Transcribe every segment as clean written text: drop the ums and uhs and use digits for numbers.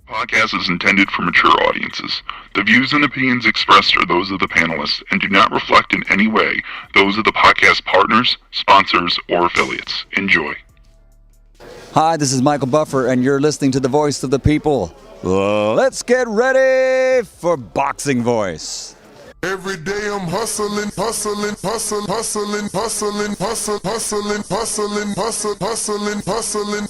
Podcast is intended for mature audiences. The views and opinions expressed are those of the panelists and do not reflect in any way those of the podcast partners, sponsors, or affiliates. Enjoy. Hi, this is Michael Buffer, and you're listening to the Voice of the People. Let's get ready for Boxing Voice. Every day I'm hustling, hustling, hustling, hustling, hustling, hustling, hustling, hustling, hustling, hustling, hustling.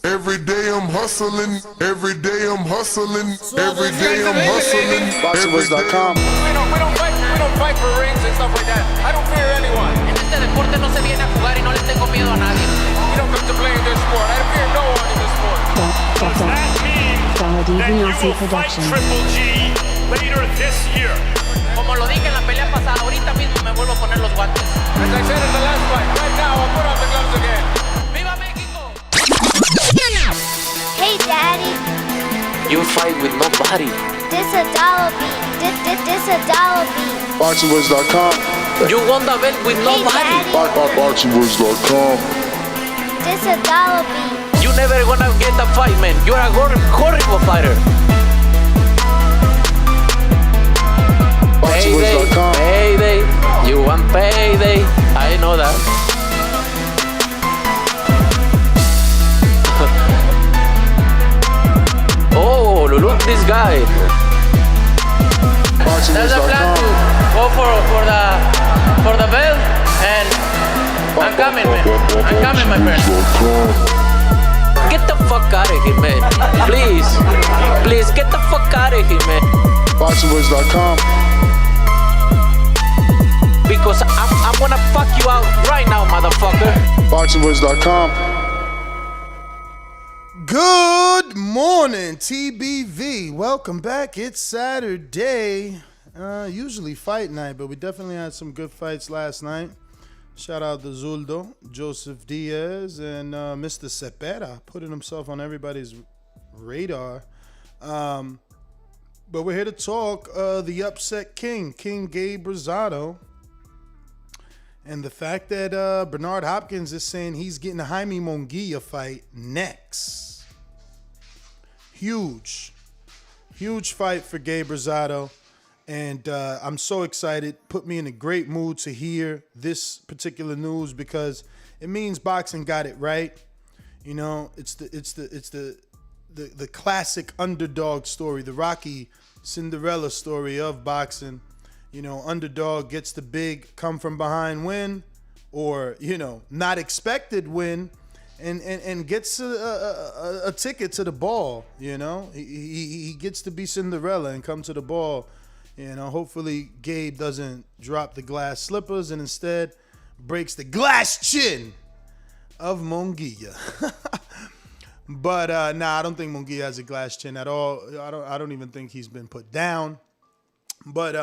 Every day I'm hustling, every day I'm hustling, every day I'm hustling. BoxingVoice.com. We don't fight for rings and stuff like that. I don't fear anyone. En este deporte no se viene a jugar y no le tengo miedo a nadie. You don't come to play in this sport. I fear no one in this sport. Does that mean that you will fight Triple G later this year? Como lo dije en la pelea pasada, ahorita mismo me vuelvo a poner los guantes. As I said in the last fight, right now I'll put on the gloves again. ¡Viva México! Hey, Daddy. You fight with nobody. This a dollar beat. This a dollar beat. BoxingVoice.com. You won the belt with Hey, nobody. Daddy. BoxingVoice.com. This a dollar beat. You never gonna get a fight, man. You're a horrible fighter. Payday, BoxingVoice.com. payday. You want payday. I know that. Oh, look this guy. That's the plan to go for the belt, and I'm coming, man. I'm coming, my friend. Get the fuck out of here, man. Please, get the fuck out of here, man. BoxingVoice.com. Because I'm gonna fuck you out right now, motherfucker. BoxingVoice.com. Good morning, TBV. Welcome back. It's Saturday. Usually fight night, but we definitely had some good fights last night. Shout out to Zuldo, Joseph Diaz, and Mr. Cepeda, putting himself on everybody's radar. But we're here to talk the upset king, King Gabe Rosado, and the fact that Bernard Hopkins is saying he's getting a Jaime Munguia fight next. Huge fight for Gabe Rosado. And I'm so excited. Put me in a great mood to hear this particular news because it means boxing got it right. You know, it's the classic underdog story, the Rocky Cinderella story of boxing. You know, underdog gets the big come from behind win, or not expected win, and gets a ticket to the ball. You know, he gets to be Cinderella and come to the ball. Hopefully Gabe doesn't drop the glass slippers and instead breaks the glass chin of Munguia. But I don't think Munguia has a glass chin at all. I don't even think he's been put down. But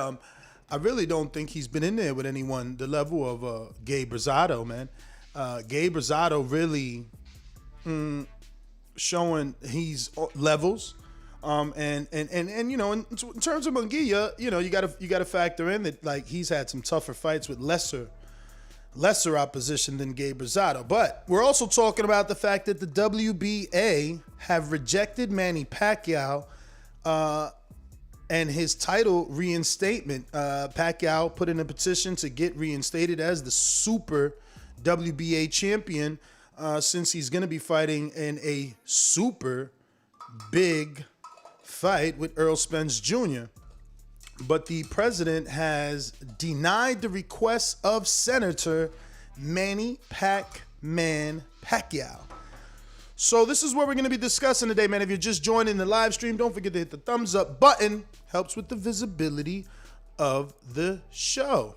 I really don't think he's been in there with anyone the level of Gabe Rosado, man. Gabe Rosado really showing he's levels. And in terms of Munguia, you gotta factor in that like he's had some tougher fights with lesser opposition than Gabe Rosado. But we're also talking about the fact that the WBA have rejected Manny Pacquiao and his title reinstatement. Pacquiao put in a petition to get reinstated as the super WBA champion since he's going to be fighting in a super big fight with Errol Spence Jr. But the president has denied the request of Senator Manny Pacquiao. So this is what we're going to be discussing today, man. If you're just joining the live stream, don't forget to hit the thumbs up button. Helps with the visibility of the show.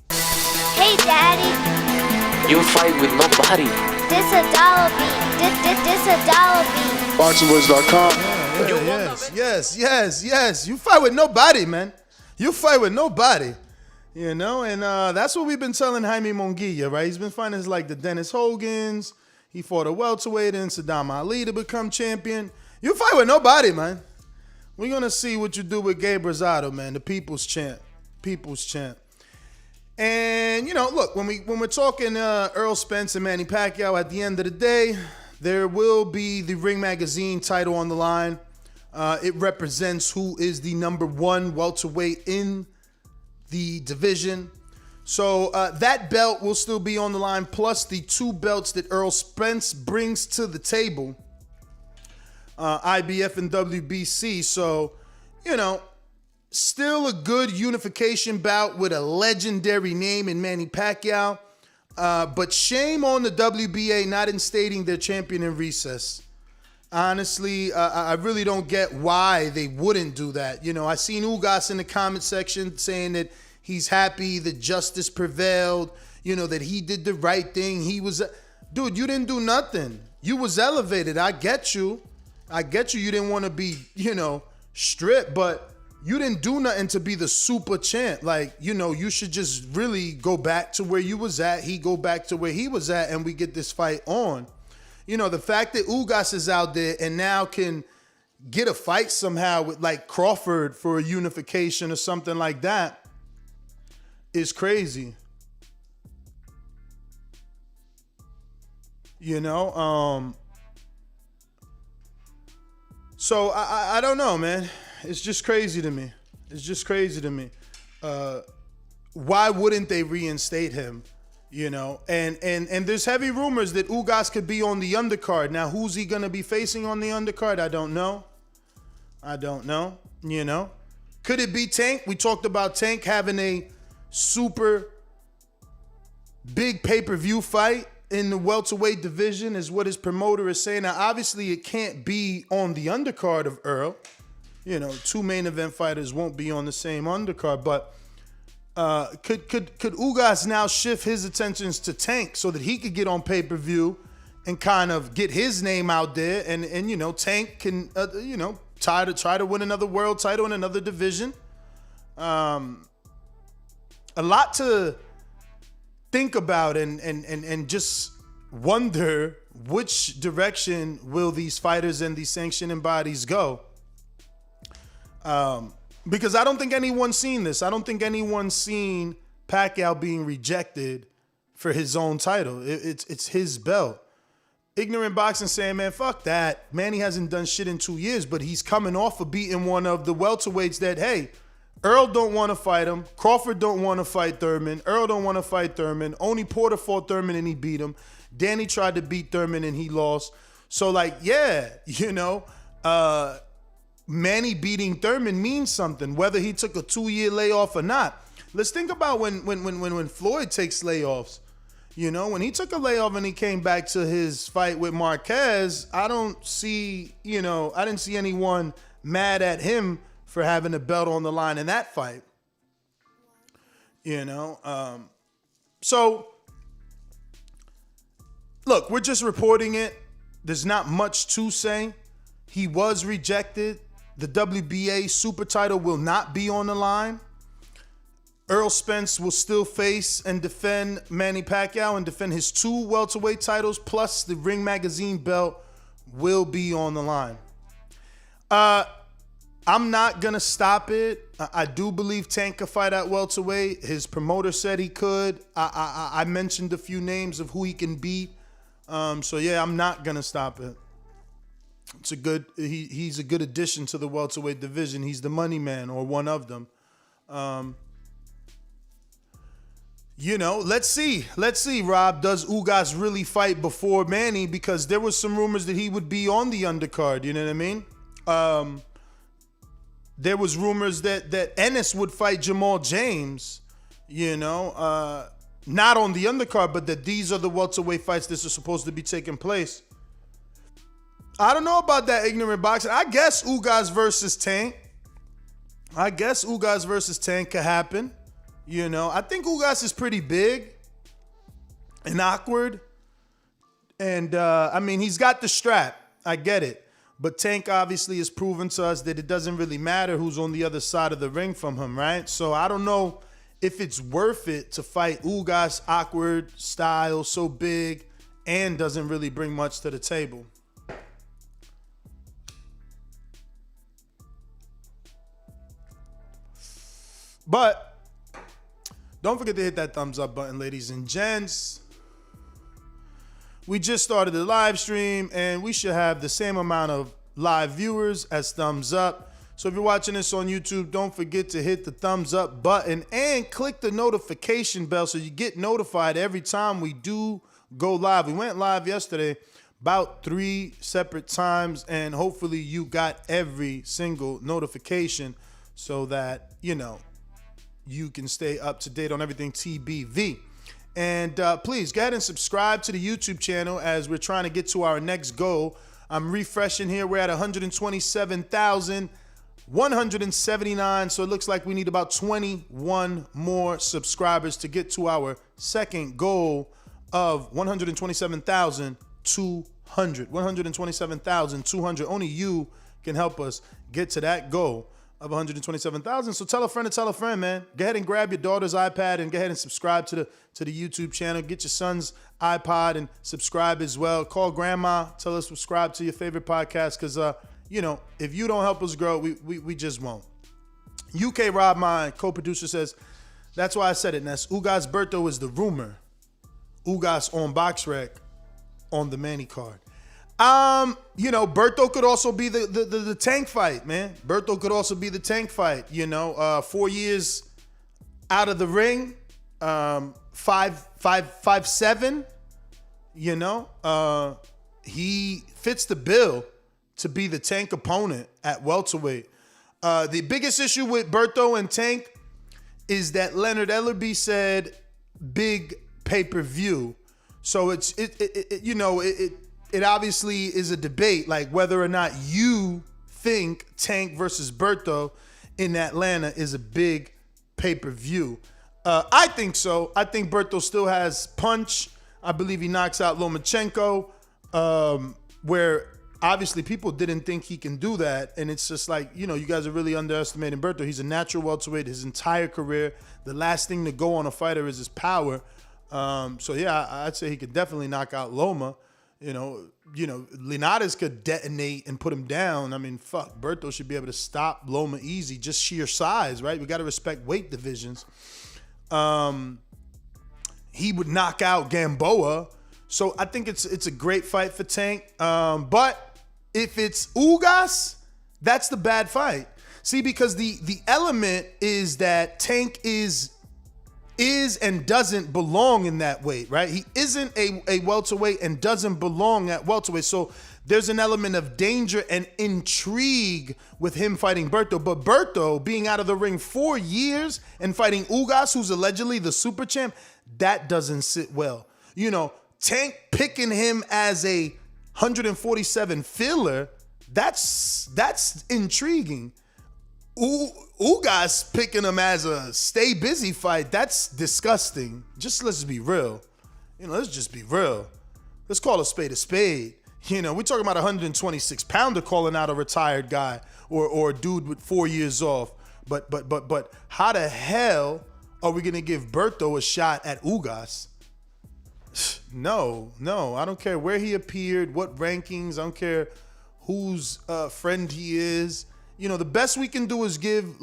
Hey, Daddy. You fight with nobody. This a dollar beat. This a dollar beat. BoxingVoice.com. Yes. You fight with nobody, man. You fight with nobody. And that's what we've been telling Jaime Munguia, right? He's been fighting like the Dennis Hogans. He fought a welterweight in Saddam Ali to become champion. You fight with nobody, man. We're going to see what you do with Gabe Rosado, man, the people's champ. And, look, when we're talking Errol Spence and Manny Pacquiao, at the end of the day, there will be the Ring Magazine title on the line. It represents who is the number one welterweight in the division. So that belt will still be on the line, plus the 2 belts that Errol Spence brings to the table, IBF and WBC. So, still a good unification bout with a legendary name in Manny Pacquiao. But shame on the WBA not instating their champion in recess. Honestly, I really don't get why they wouldn't do that. I seen Ugas in the comment section saying that he's happy that justice prevailed, that he did the right thing. Dude, you didn't do nothing. You was elevated. I get you. You didn't want to be, stripped, but you didn't do nothing to be the super champ. Like, you should just really go back to where you was at. He go back to where he was at, and we get this fight on. The fact that Ugas is out there and now can get a fight somehow with like Crawford for a unification or something like that is crazy. So I don't know, man. It's just crazy to me. Why wouldn't they reinstate him? And there's heavy rumors that Ugas could be on the undercard. Now, who's he gonna be facing on the undercard? I don't know. Could it be Tank? We talked about Tank having a super big pay-per-view fight in the welterweight division, is what his promoter is saying. Now, obviously, it can't be on the undercard of Errol. 2 main event fighters won't be on the same undercard, but could Ugas now shift his attentions to Tank so that he could get on pay-per-view and kind of get his name out there, and Tank can try to win another world title in another division. A lot to think about and just wonder which direction will these fighters and these sanctioning bodies go. Because I don't think anyone's seen this. I don't think anyone's seen Pacquiao being rejected for his own title. It's his belt. Ignorant Boxing saying, man, fuck that. Manny hasn't done shit in 2 years, but he's coming off of beating one of the welterweights that, hey, Errol don't want to fight him. Crawford don't want to fight Thurman. Errol don't want to fight Thurman. Only Porter fought Thurman and he beat him. Danny tried to beat Thurman and he lost. So, Manny beating Thurman means something, whether he took a 2-year layoff or not. Let's think about when Floyd takes layoffs. When he took a layoff and he came back to his fight with Marquez, I didn't see anyone mad at him for having a belt on the line in that fight. So, look, we're just reporting it. There's not much to say. He was rejected. The WBA super title will not be on the line. Errol Spence will still face and defend Manny Pacquiao and defend his 2 welterweight titles, plus the Ring Magazine belt will be on the line. I'm not going to stop it. I do believe Tank could fight at welterweight. His promoter said he could. I mentioned a few names of who he can beat. So, yeah, I'm not going to stop it. He's a good addition to the welterweight division. He's the money man, or one of them. Let's see, Rob. Does Ugas really fight before Manny? Because there was some rumors that he would be on the undercard. You know what I mean? There was rumors that Ennis would fight Jamal James. Not on the undercard, but that these are the welterweight fights that are supposed to be taking place. I don't know about that, Ignorant Boxing. I guess Ugas versus Tank. Could happen. I think Ugas is pretty big and awkward. And, he's got the strap. I get it. But Tank obviously has proven to us that it doesn't really matter who's on the other side of the ring from him, right? So I don't know if it's worth it to fight Ugas, awkward style, so big, and doesn't really bring much to the table. But don't forget to hit that thumbs up button, ladies and gents. We just started the live stream, and we should have the same amount of live viewers as thumbs up. So if you're watching this on YouTube, don't forget to hit the thumbs up button and click the notification bell so you get notified every time we do go live. We went live yesterday about 3 separate times, and hopefully you got every single notification so that, you can stay up to date on everything TBV. And please go ahead and subscribe to the YouTube channel as we're trying to get to our next goal. I'm refreshing here. We're at 127,179. So it looks like we need about 21 more subscribers to get to our second goal of 127,200. 127,200. Only you can help us get to that goal of 127,000. So tell a friend, man. Go ahead and grab your daughter's iPad and go ahead and subscribe to the YouTube channel. Get your son's iPod and subscribe as well. Call grandma, tell her to subscribe to your favorite podcast, because if you don't help us grow, we just won't. UK Rob, my co-producer, says, that's why I said it, Ness. Ugas Berto is the rumor. Ugas on BoxRec on the Manny card. Berto could also be the tank fight, man. Berto could also be the tank fight. 4 years out of the ring, 5'7". He fits the bill to be the tank opponent at welterweight. The biggest issue with Berto and Tank is that Leonard Ellerby said big pay-per-view. So it obviously is a debate, like whether or not you think Tank versus Berto in Atlanta is a big pay-per-view. I think so. I think Berto still has punch. I believe he knocks out Lomachenko, where obviously people didn't think he can do that. And it's just like, you guys are really underestimating Berto. He's a natural welterweight his entire career. The last thing to go on a fighter is his power. So yeah, I'd say he could definitely knock out Loma. Linares could detonate and put him down. I mean, fuck, Berto should be able to stop Loma easy, just sheer size, right? We got to respect weight divisions. He would knock out Gamboa. So I think it's a great fight for Tank. But if it's Ugas, that's the bad fight. See, because the element is that Tank is and doesn't belong in that weight, right? He isn't a welterweight and doesn't belong at welterweight. So there's an element of danger and intrigue with him fighting Berto. But Berto being out of the ring 4 years and fighting Ugas, who's allegedly the super champ, that doesn't sit well. Tank picking him as a 147 filler, that's intriguing. Ugas picking him as a stay busy fight, that's disgusting. Let's be real. Let's just be real. Let's call a spade a spade. We're talking about a 126 pounder calling out a retired guy or a dude with 4 years off. But how the hell are we gonna give Berto a shot at Ugas? No, I don't care where he appeared, what rankings, I don't care whose friend he is. The best we can do is give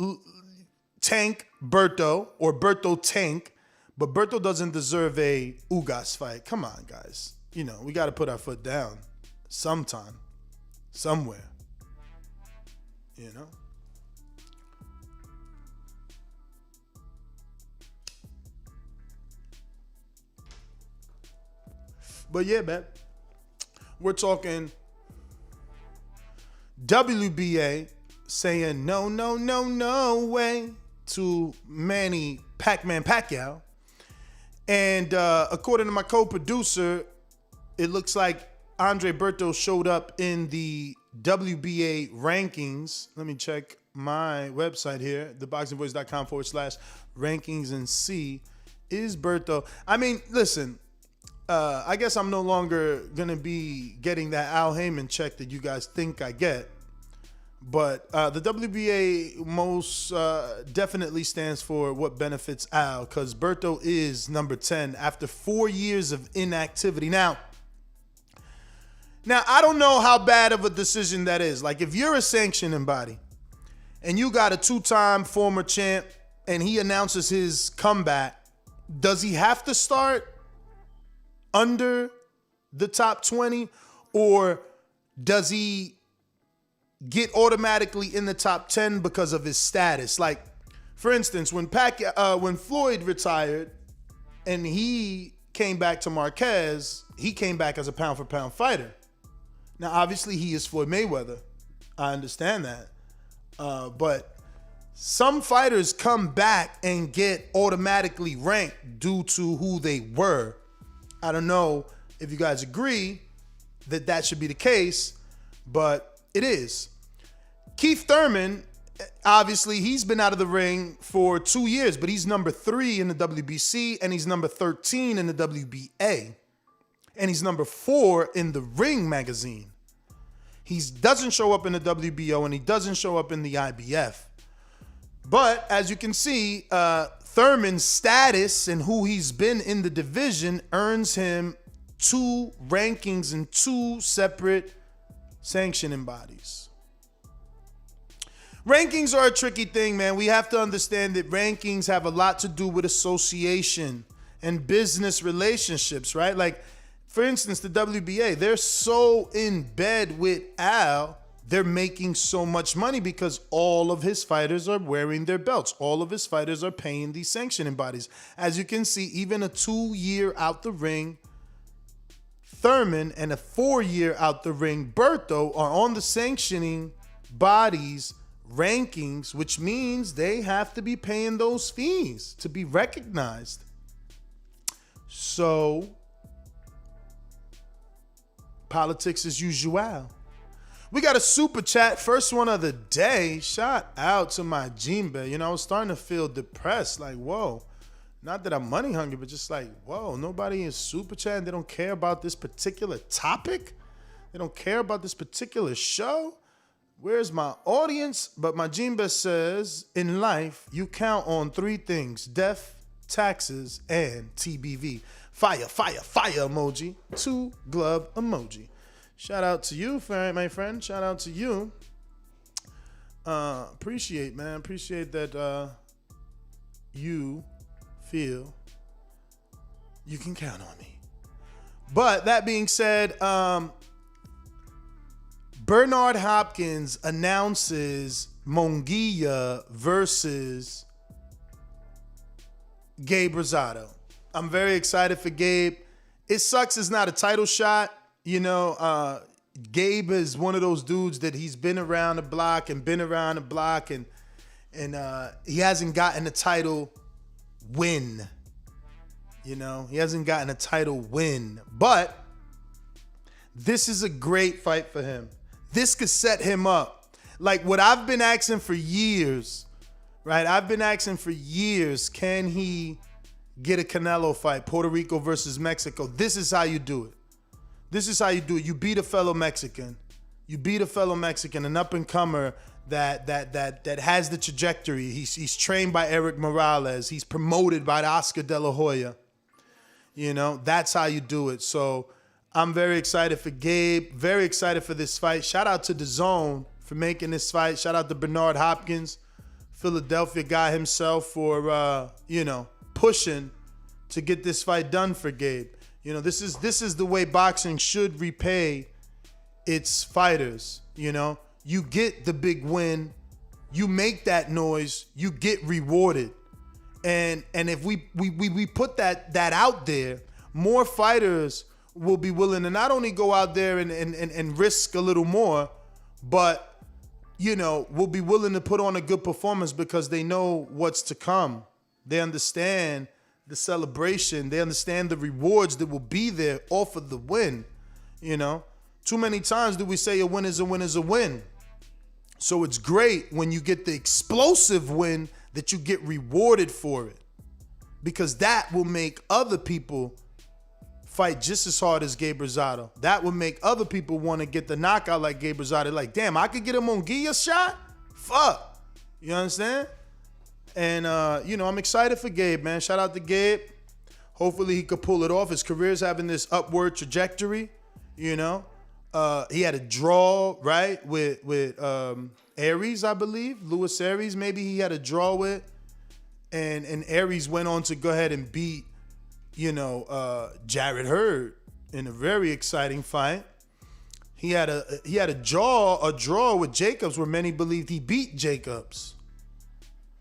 Tank Berto or Berto Tank, but Berto doesn't deserve a Ugas fight. Come on, guys. We got to put our foot down sometime, somewhere. But yeah, man, we're talking WBA saying no way to Manny Pac-Man Pacquiao. And according to my co-producer, it looks like Andre Berto showed up in the WBA rankings. Let me check my website here, theboxingvoice.com/rankings, and see, is Berto. I mean, listen, I guess I'm no longer going to be getting that Al Heyman check that you guys think I get. But the WBA most definitely stands for what benefits Al, because Berto is number 10 after 4 years of inactivity. Now, I don't know how bad of a decision that is. Like, if you're a sanctioning body and you got a 2-time former champ and he announces his comeback, does he have to start under the top 20, or does he get automatically in the top 10 because of his status. Like, for instance, when Floyd retired and he came back to Marquez, he came back as a pound-for-pound fighter. Now, obviously, he is Floyd Mayweather. I understand that. But some fighters come back and get automatically ranked due to who they were. I don't know if you guys agree that that should be the case, but it is. Keith Thurman, obviously, he's been out of the ring for 2 years, but he's number 3 in the WBC, and he's number 13 in the WBA, and he's number 4 in the Ring magazine. He doesn't show up in the WBO, and he doesn't show up in the IBF. But as you can see, Thurman's status and who he's been in the division earns him 2 rankings in 2 separate sanctioning bodies. Rankings are a tricky thing, man. We have to understand that rankings have a lot to do with association and business relationships, right? Like, for instance, the WBA, they're so in bed with Al, they're making so much money because all of his fighters are wearing their belts. All of his fighters are paying these sanctioning bodies. As you can see, even a 2-year out the ring Thurman and a 4-year out the ring Berto are on the sanctioning bodies rankings, which means they have to be paying those fees to be recognized. So, politics as usual. We got a super chat, first one of the day. Shout out to my Jimbe. You know, I was starting to feel depressed, like, whoa. Not that I'm money hungry, but just like, whoa, nobody is super chatting. They don't care about this particular topic. They don't care about this particular show. Where's my audience? But my Jimbe says, in life, you count on 3 things: death, taxes, and TBV. Fire, fire, fire emoji. 2 glove emoji. Shout out to you, my friend. Shout out to you. Appreciate, man. Appreciate that you feel you can count on me. But that being said, Bernard Hopkins announces Munguia versus Gabe Rosado. I'm very excited for Gabe. It sucks it's not a title shot. You know, Gabe is one of those dudes that he's been around the block and he hasn't gotten a title win. You know, he hasn't gotten a title win. But this is a great fight for him. This could set him up. Like what I've been asking for years, right? I've been asking for years, can he get a Canelo fight? Puerto Rico versus Mexico. This is how you do it. This is how you do it. You beat a fellow Mexican. You beat a fellow Mexican, an up-and-comer that has the trajectory. He's trained by Eric Morales. He's promoted by Oscar De La Hoya. You know, that's how you do it. So I'm very excited for Gabe. Very excited for this fight. Shout out to Dazn for making this fight. Shout out to Bernard Hopkins, Philadelphia guy himself, for pushing to get this fight done for Gabe. You know, this is the way boxing should repay its fighters. You know, you get the big win, you make that noise, you get rewarded. And if we put that out there, more fighters will be willing to not only go out there and risk a little more, but, you know, will be willing to put on a good performance because they know what's to come. They understand the celebration. They understand the rewards that will be there off of the win. You know, too many times do we say a win is a win is a win. So it's great when you get the explosive win that you get rewarded for it, because that will make other people fight just as hard as Gabe Rosado. That will make other people want to get the knockout like Gabe Rosado. Like, damn, I could get a Munguia shot? Fuck. You understand? And, I'm excited for Gabe, man. Shout out to Gabe. Hopefully he could pull it off. His career's having this upward trajectory, you know. He had a draw, right, with Aries, I believe. Luis Aries, maybe he had a draw with. And Aries went on to go ahead and beat, Jared Hurd in a very exciting fight. He had a draw with Jacobs where many believed he beat Jacobs.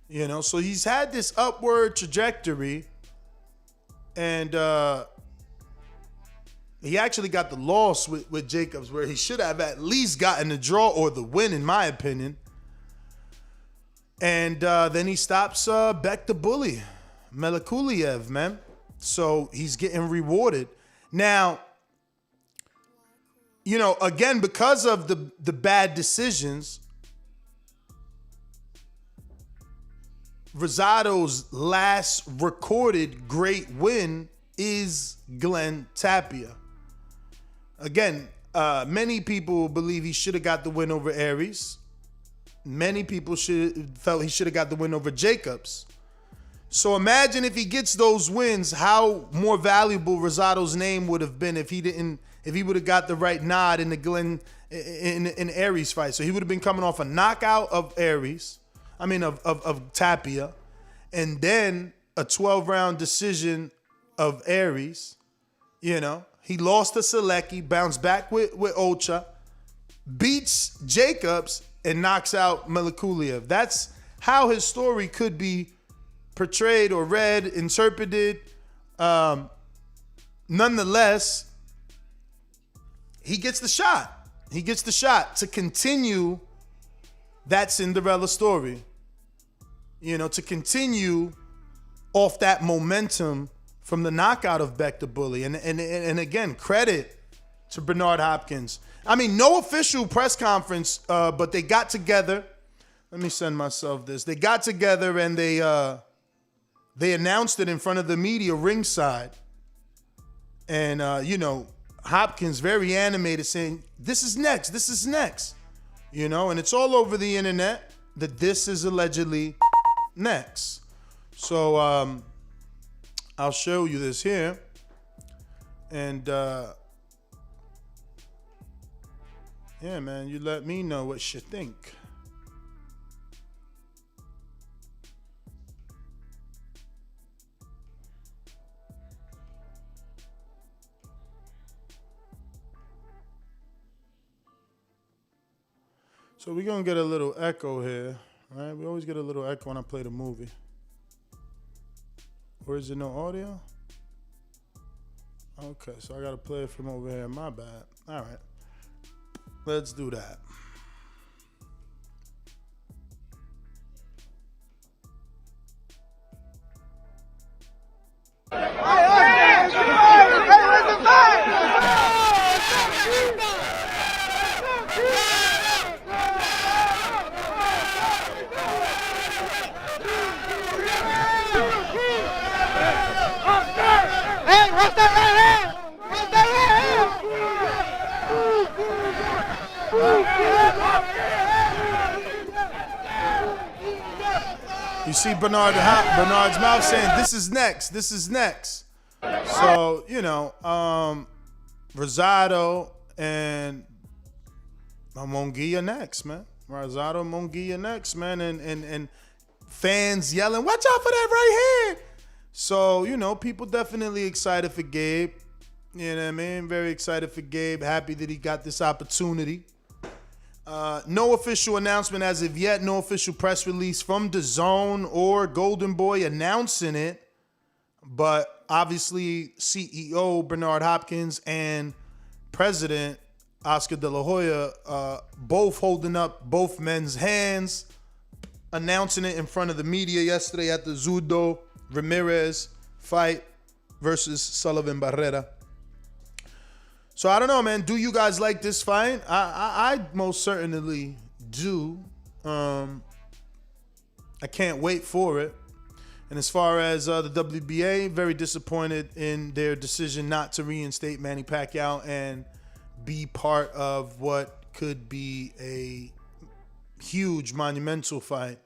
You know, so he's had this upward trajectory, and he actually got the loss with Jacobs where he should have at least gotten the draw or the win, in my opinion. And then he stops Beck the Bully, Melikuliev, man. So he's getting rewarded. Now, you know, again, because of the bad decisions, Rosado's last recorded great win is Glenn Tapia. Again, many people believe he should have got the win over Aries. Many people felt he should have got the win over Jacobs. So imagine if he gets those wins, how more valuable Rosado's name would have been if he would have got the right nod in the Glenn in Aries fight. So he would have been coming off a knockout of Tapia, and then a 12-round decision of Aries. You know, he lost to Selecki, bounced back with Ocha, beats Jacobs, and knocks out Melikuliev. That's how his story could be portrayed or read, interpreted. Nonetheless, he gets the shot. He gets the shot to continue that Cinderella story. You know, to continue off that momentum from the knockout of Beck the Bully. And again, credit to Bernard Hopkins. I mean, no official press conference, but they got together. Let me send myself this. They got together and they announced it in front of the media ringside. And, you know, Hopkins very animated saying, this is next, this is next. You know, and it's all over the internet that this is allegedly next. So I'll show you this here. And yeah, man, you let me know what you think. So we're going to get a little echo here, right? We always get a little echo when I play the movie. Or is there no audio? Okay, so I got to play it from over here. My bad. All right. Let's do that. You see Bernard's mouth saying, this is next, this is next. So, you know, Rosado and Munguia next, man. Rosado, Munguia next, man. And fans yelling, watch out for that right here. So, you know, people definitely excited for Gabe. You know what I mean? Very excited for Gabe. Happy that he got this opportunity. No official announcement as of yet. No official press release from Dazn or Golden Boy announcing it. But obviously, CEO Bernard Hopkins and President Oscar De La Hoya both holding up both men's hands, announcing it in front of the media yesterday at the Zudo Ramirez fight versus Sullivan Barrera. So I don't know, man. Do you guys like this fight? I most certainly do. I can't wait for it. And as far as the WBA, very disappointed in their decision not to reinstate Manny Pacquiao and be part of what could be a huge, monumental fight.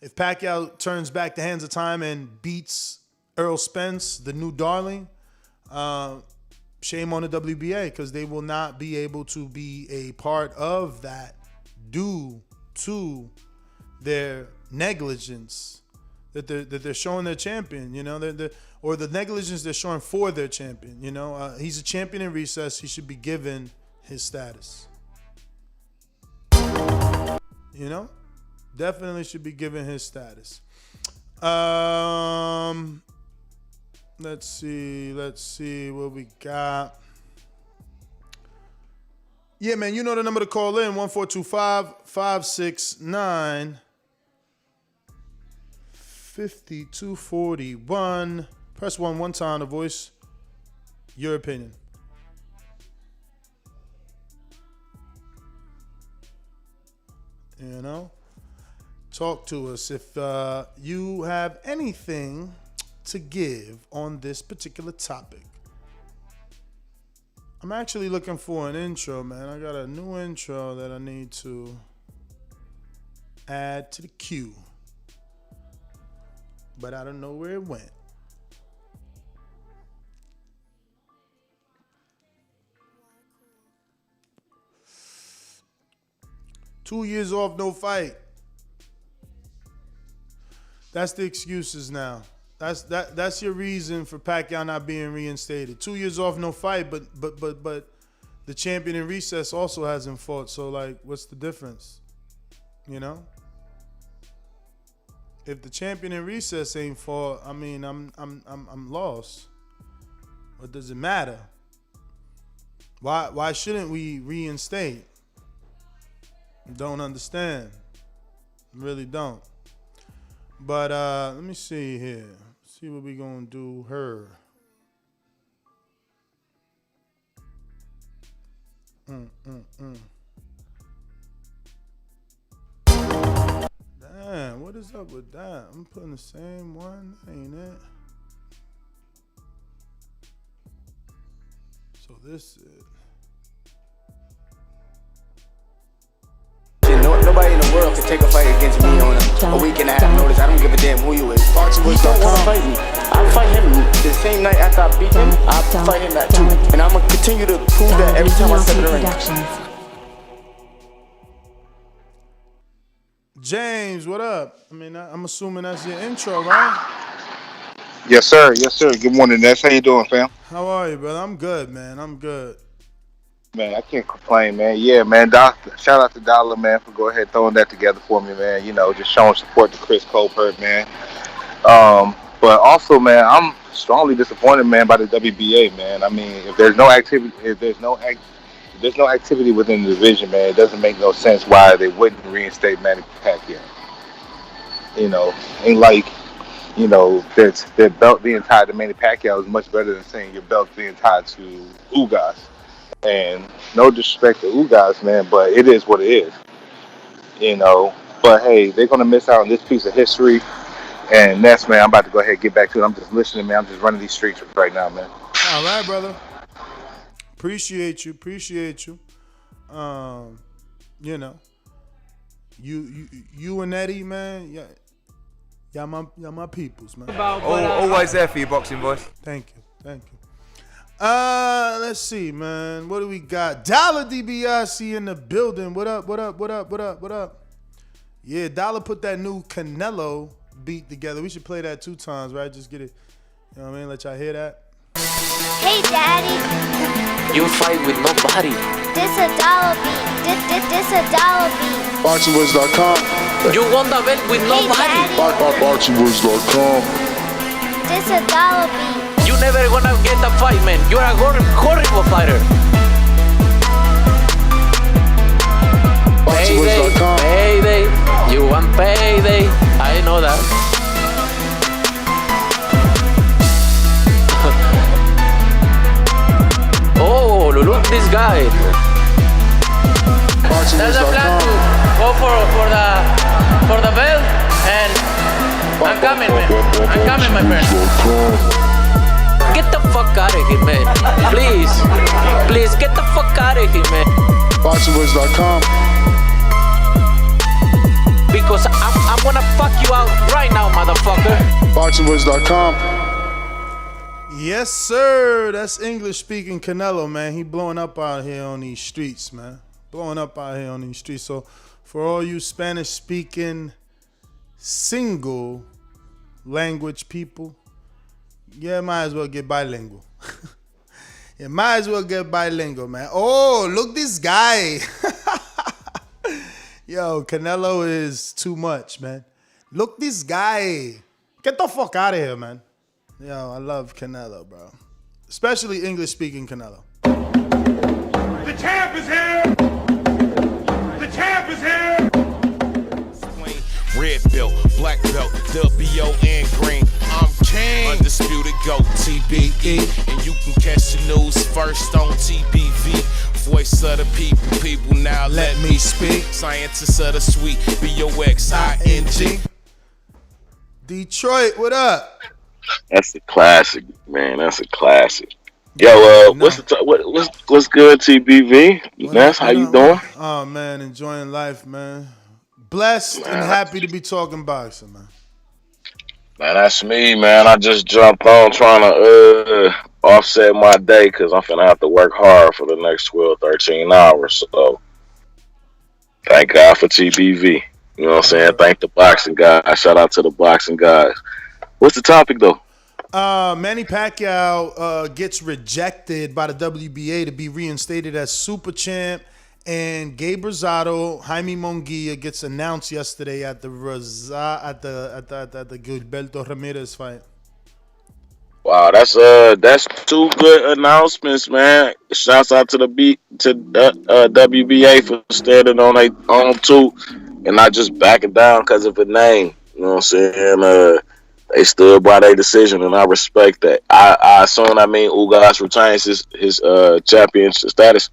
If Pacquiao turns back the hands of time and beats Errol Spence, the new darling, shame on the WBA, because they will not be able to be a part of that due to their negligence that they're showing their champion, you know, or the negligence they're showing for their champion. You know, he's a champion in recess. He should be given his status. You know? Definitely should be given his status. Let's see what we got. Yeah, man, you know the number to call in, 1-425-569-5241. Press 1 one time to voice your opinion. You know? Talk to us if you have anything to give on this particular topic. I'm actually looking for an intro, man. I got a new intro that I need to add to the queue. But I don't know where it went. Two years off, no fight. That's the excuses now. That's your reason for Pacquiao not being reinstated. 2 years off, no fight, but the champion in recess also hasn't fought. So like, what's the difference? You know? If the champion in recess ain't fought, I mean, I'm lost. What does it matter? Why shouldn't we reinstate? Don't understand. Really don't. But let me see here. See what we gonna do her. Damn, what is up with that? I'm putting the same one, ain't it? So this is. Nobody in the world can take a fight against me on a week and a half notice. I don't give a damn who you is. He don't want to fight me. I'll fight him the same night after I beat him. I'll fight him that too. And I'm going to continue to prove that every time I step in the ring. James, what up? I mean, I'm assuming that's your intro, right? Yes, sir. Yes, sir. Good morning, Ness. How you doing, fam? How are you, brother? I'm good, man. I'm good. Man, I can't complain, man. Yeah, man. Shout out to Dollar, man, for go ahead throwing that together for me, man. You know, just showing support to Chris Colbert, man. But also, man, I'm strongly disappointed, man, by the WBA, man. I mean, if there's no activity, there's no activity within the division, man, it doesn't make no sense why they wouldn't reinstate Manny Pacquiao. You know, ain't like, you know, their belt being tied to Manny Pacquiao is much better than saying your belt being tied to Ugas. And no disrespect to Ugas, man, but it is what it is. You know, but hey, they're going to miss out on this piece of history. And next, man, I'm about to go ahead and get back to it. I'm just listening, man. I'm just running these streets right now, man. All right, brother. Appreciate you. You know, you and Eddie, man, y'all my peoples, man. Always there for you, boxing voice. Thank you. Let's see, man. What do we got? Dollar DiBiase in the building. What up? Yeah, Dollar put that new Canelo beat together. We should play that 2 times, right? Just get it. You know what I mean? Let y'all hear that. Hey, Daddy. You fight with nobody. This a dollar beat. This a dollar beat. BoxingVoice.com. You won the bet with nobody. BoxingVoice.com. This a dollar beat. You never gonna get a fight, man. You're a horrible fighter. Payday. You want payday. I know that. Oh, look this guy. There's a plan to go for the belt, and I'm coming, man. I'm coming, my friend. Get the fuck out of here, man. Please, get the fuck out of here, man. BoxingVoice.com. Because I'm gonna fuck you out right now, motherfucker. BoxingVoice.com. Yes, sir. That's English-speaking Canelo, man. He blowing up out here on these streets, man. So for all you Spanish-speaking single language people, yeah, might as well get bilingual. Man. Oh, look this guy. Yo, Canelo is too much, man. Look, this guy. Get the fuck out of here, man. Yo, I love Canelo, bro. Especially English-speaking Canelo. The champ is here! The champ is here! Red belt, black belt, WBA green. I'm king. Undisputed GOAT, TBE. And you can catch the news first on TBV. Voice of the people now let me speak. Scientists of the sweet, BOXING. Detroit, what up? That's a classic, man. That's a classic. Yo, what's good, TBV? Ness, how you doing? Oh man, enjoying life, man. Blessed and happy to be talking boxing, man. Man, that's me, man. I just jumped on trying to offset my day because I'm finna have to work hard for the next 12, 13 hours. So, thank God for TBV. You know what I'm saying? Thank the boxing guys. Shout out to the boxing guys. What's the topic, though? Manny Pacquiao gets rejected by the WBA to be reinstated as super champ. And Gabriel Rosado, Jaime Munguia gets announced yesterday at the Gilberto Ramirez fight. Wow, that's two good announcements, man. Shouts out to the WBA for standing on their own too, and not just backing down because of a name. You know what I'm saying? They stood by their decision, and I respect that. I assume Ugas retains his championship status.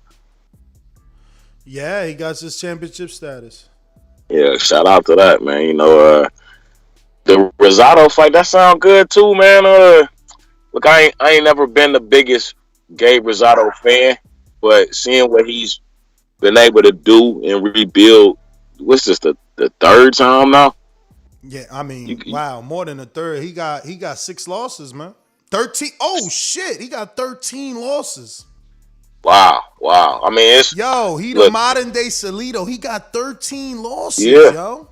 Yeah, he got his championship status. Yeah, shout out to that, man. You know, the Rosado fight, that sound good too, man. Look, I ain't never been the biggest Gabe Rosado fan, but seeing what he's been able to do and rebuild, what's this, the third time now? Yeah, I mean, wow, more than a third. He got 6 losses, man. 13. Oh shit, he got 13 losses. Wow. I mean, it's the modern day Salido. He got 13 losses, yo.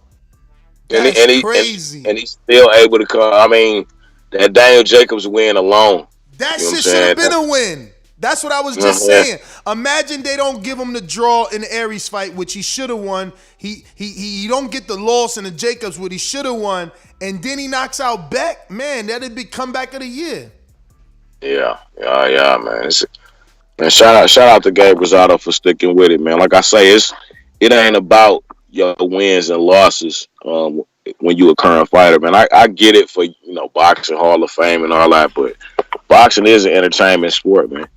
That's crazy. And he's still able to come. I mean, that Daniel Jacobs win alone. That shit should have been a win. That's what I was just saying. Imagine they don't give him the draw in the Aries fight, which he should have won. He don't get the loss in the Jacobs, which he should have won, and then he knocks out Beck. Man, that'd be comeback of the year. Yeah, man. And shout out to Gabe Rosado for sticking with it, man. Like I say, it ain't about your wins and losses when you a current fighter, man. I get it for boxing Hall of Fame and all that, but boxing is an entertainment sport, man.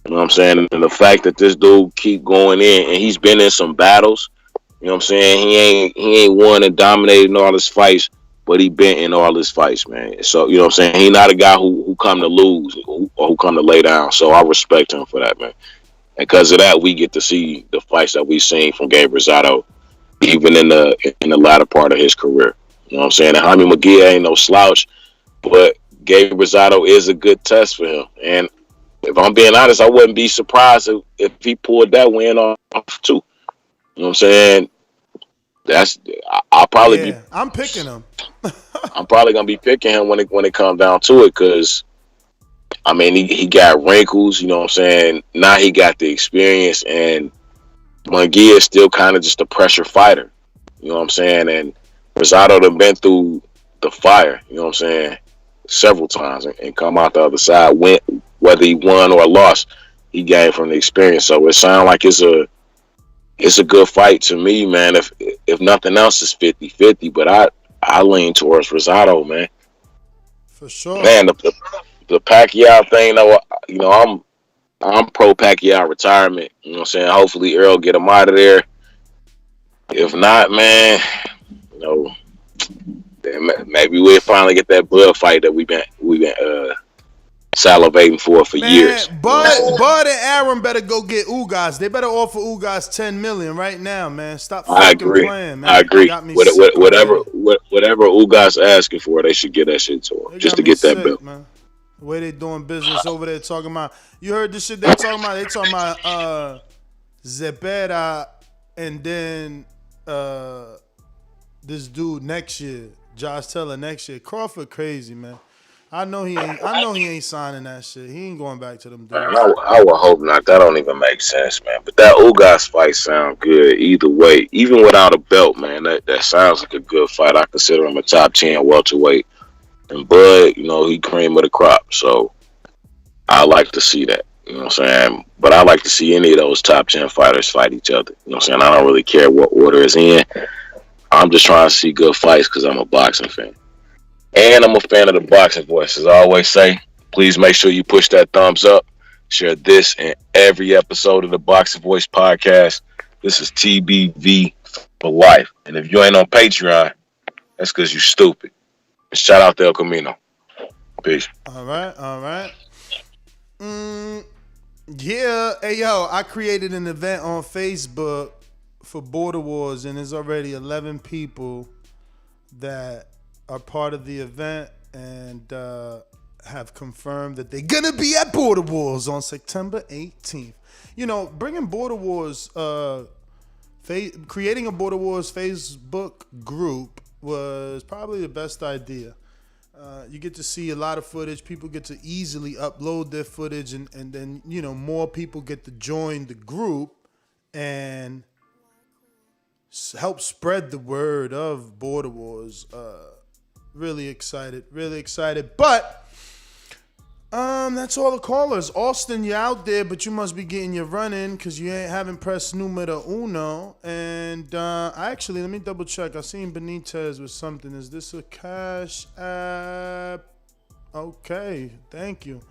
You know what I'm saying? And the fact that this dude keep going in and he's been in some battles, you know what I'm saying? He ain't won and dominated in all his fights, but he been in all his fights, man. So, you know what I'm saying? He not a guy who come to lose or who come to lay down. So I respect him for that, man. And because of that, we get to see the fights that we've seen from Gabe Rosado, even in the latter part of his career. You know what I'm saying? And Jaime Munguia ain't no slouch, but Gabe Rosado is a good test for him. And if I'm being honest, I wouldn't be surprised if he pulled that win off too. You know what I'm saying? I'll probably be. I'm picking him. I'm probably gonna be picking him when it comes down to it, because I mean he got wrinkles. You know what I'm saying? Now he got the experience, and Munguia is still kind of just a pressure fighter. You know what I'm saying? And Rosado done been through the fire. You know what I'm saying? Several times and come out the other side. Whether he won or lost, he gained from the experience. So it sounds like it's a good fight to me, man. If nothing else, it's 50-50. But I lean towards Rosado, man. For sure, man. The Pacquiao thing, though, I'm pro Pacquiao retirement. You know what I'm saying? Hopefully Errol get him out of there. If not, man, maybe we'll finally get that blood fight that we've been salivating for years. Bud and Aaron better go get Ugas. They better offer Ugas $10 million right now, man. Stop fucking playing, man. I agree. Whatever Ugas asking for, they should get that shit to him just to get that bill. Man. The way they doing business over there, talking about. You heard this shit they talking about? They talking about Zepeda and then this dude next year, Josh Taylor next year. Crawford crazy, man. I know he ain't signing that shit. He ain't going back to them dudes. Man, I would hope not. That don't even make sense, man. But that Ugas fight sound good either way. Even without a belt, man, that sounds like a good fight. I consider him a top 10 welterweight. And Bud, he cream of the crop. So I like to see that. You know what I'm saying? But I like to see any of those top 10 fighters fight each other. You know what I'm saying? I don't really care what order it's in. I'm just trying to see good fights because I'm a boxing fan. And I'm a fan of the Boxing Voice. As I always say, please make sure you push that thumbs up. Share this in every episode of the Boxing Voice podcast. This is TBV for life. And if you ain't on Patreon, that's because you stupid. And shout out to El Camino. Peace. All right. Yeah. Hey, yo, I created an event on Facebook for Border Wars, and there's already 11 people that are part of the event and have confirmed that they're gonna be at Border Wars on September 18th. Bringing Border Wars, creating a Border Wars Facebook group was probably the best idea. You get to see a lot of footage. People get to easily upload their footage, and then more people get to join the group and help spread the word of Border Wars. Really excited. But that's all the callers. Austin, you're out there, but you must be getting your run in because you haven't pressed numero uno. And actually, let me double check. I seen Benitez with something. Is this a Cash App? Okay, thank you.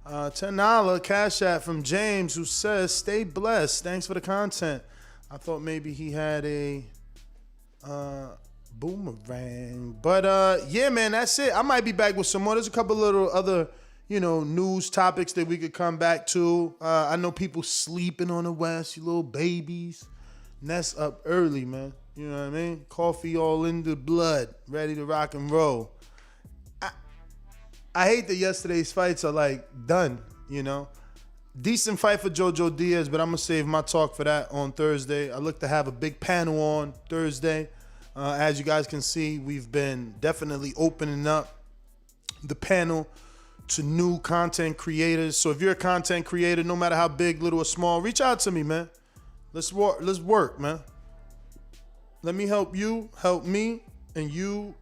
$10 Cash App from James, who says, "Stay blessed. Thanks for the content." I thought maybe he had a boomerang. But yeah, man, that's it. I might be back with some more. There's a couple little other, news topics that we could come back to. I know people sleeping on the West, you little babies. And that's up early, man. You know what I mean? Coffee all in the blood, ready to rock and roll. I hate that yesterday's fights are done, Decent fight for Jojo Diaz, but I'm going to save my talk for that on Thursday. I look to have a big panel on Thursday. As you guys can see, we've been definitely opening up the panel to new content creators. So if you're a content creator, no matter how big, little, or small, reach out to me, man. Let's work, man. Let me help you, help me, and you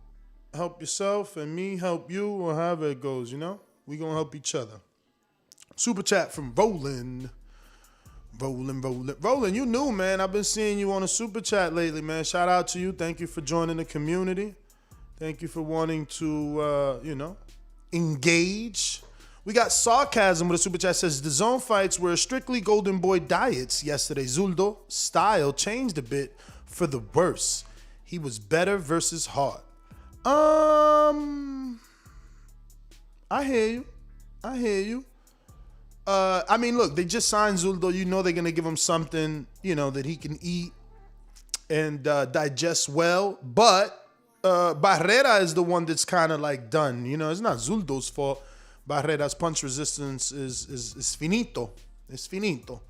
help yourself, and me help you, or however it goes, we going to help each other. Super chat from Roland. Roland, you new, man. I've been seeing you on a super chat lately, man. Shout out to you. Thank you for joining the community. Thank you for wanting to, engage. We got Sarcasm with a super chat. Says, the zone fights were strictly Golden Boy diets yesterday. Zuldo style changed a bit for the worse. He was better versus hard. I hear you. I mean, look, they just signed Zuldo. They're going to give him something, that he can eat and digest well. But Barrera is the one that's kind of done. It's not Zuldo's fault. Barrera's punch resistance is finito. It's finito.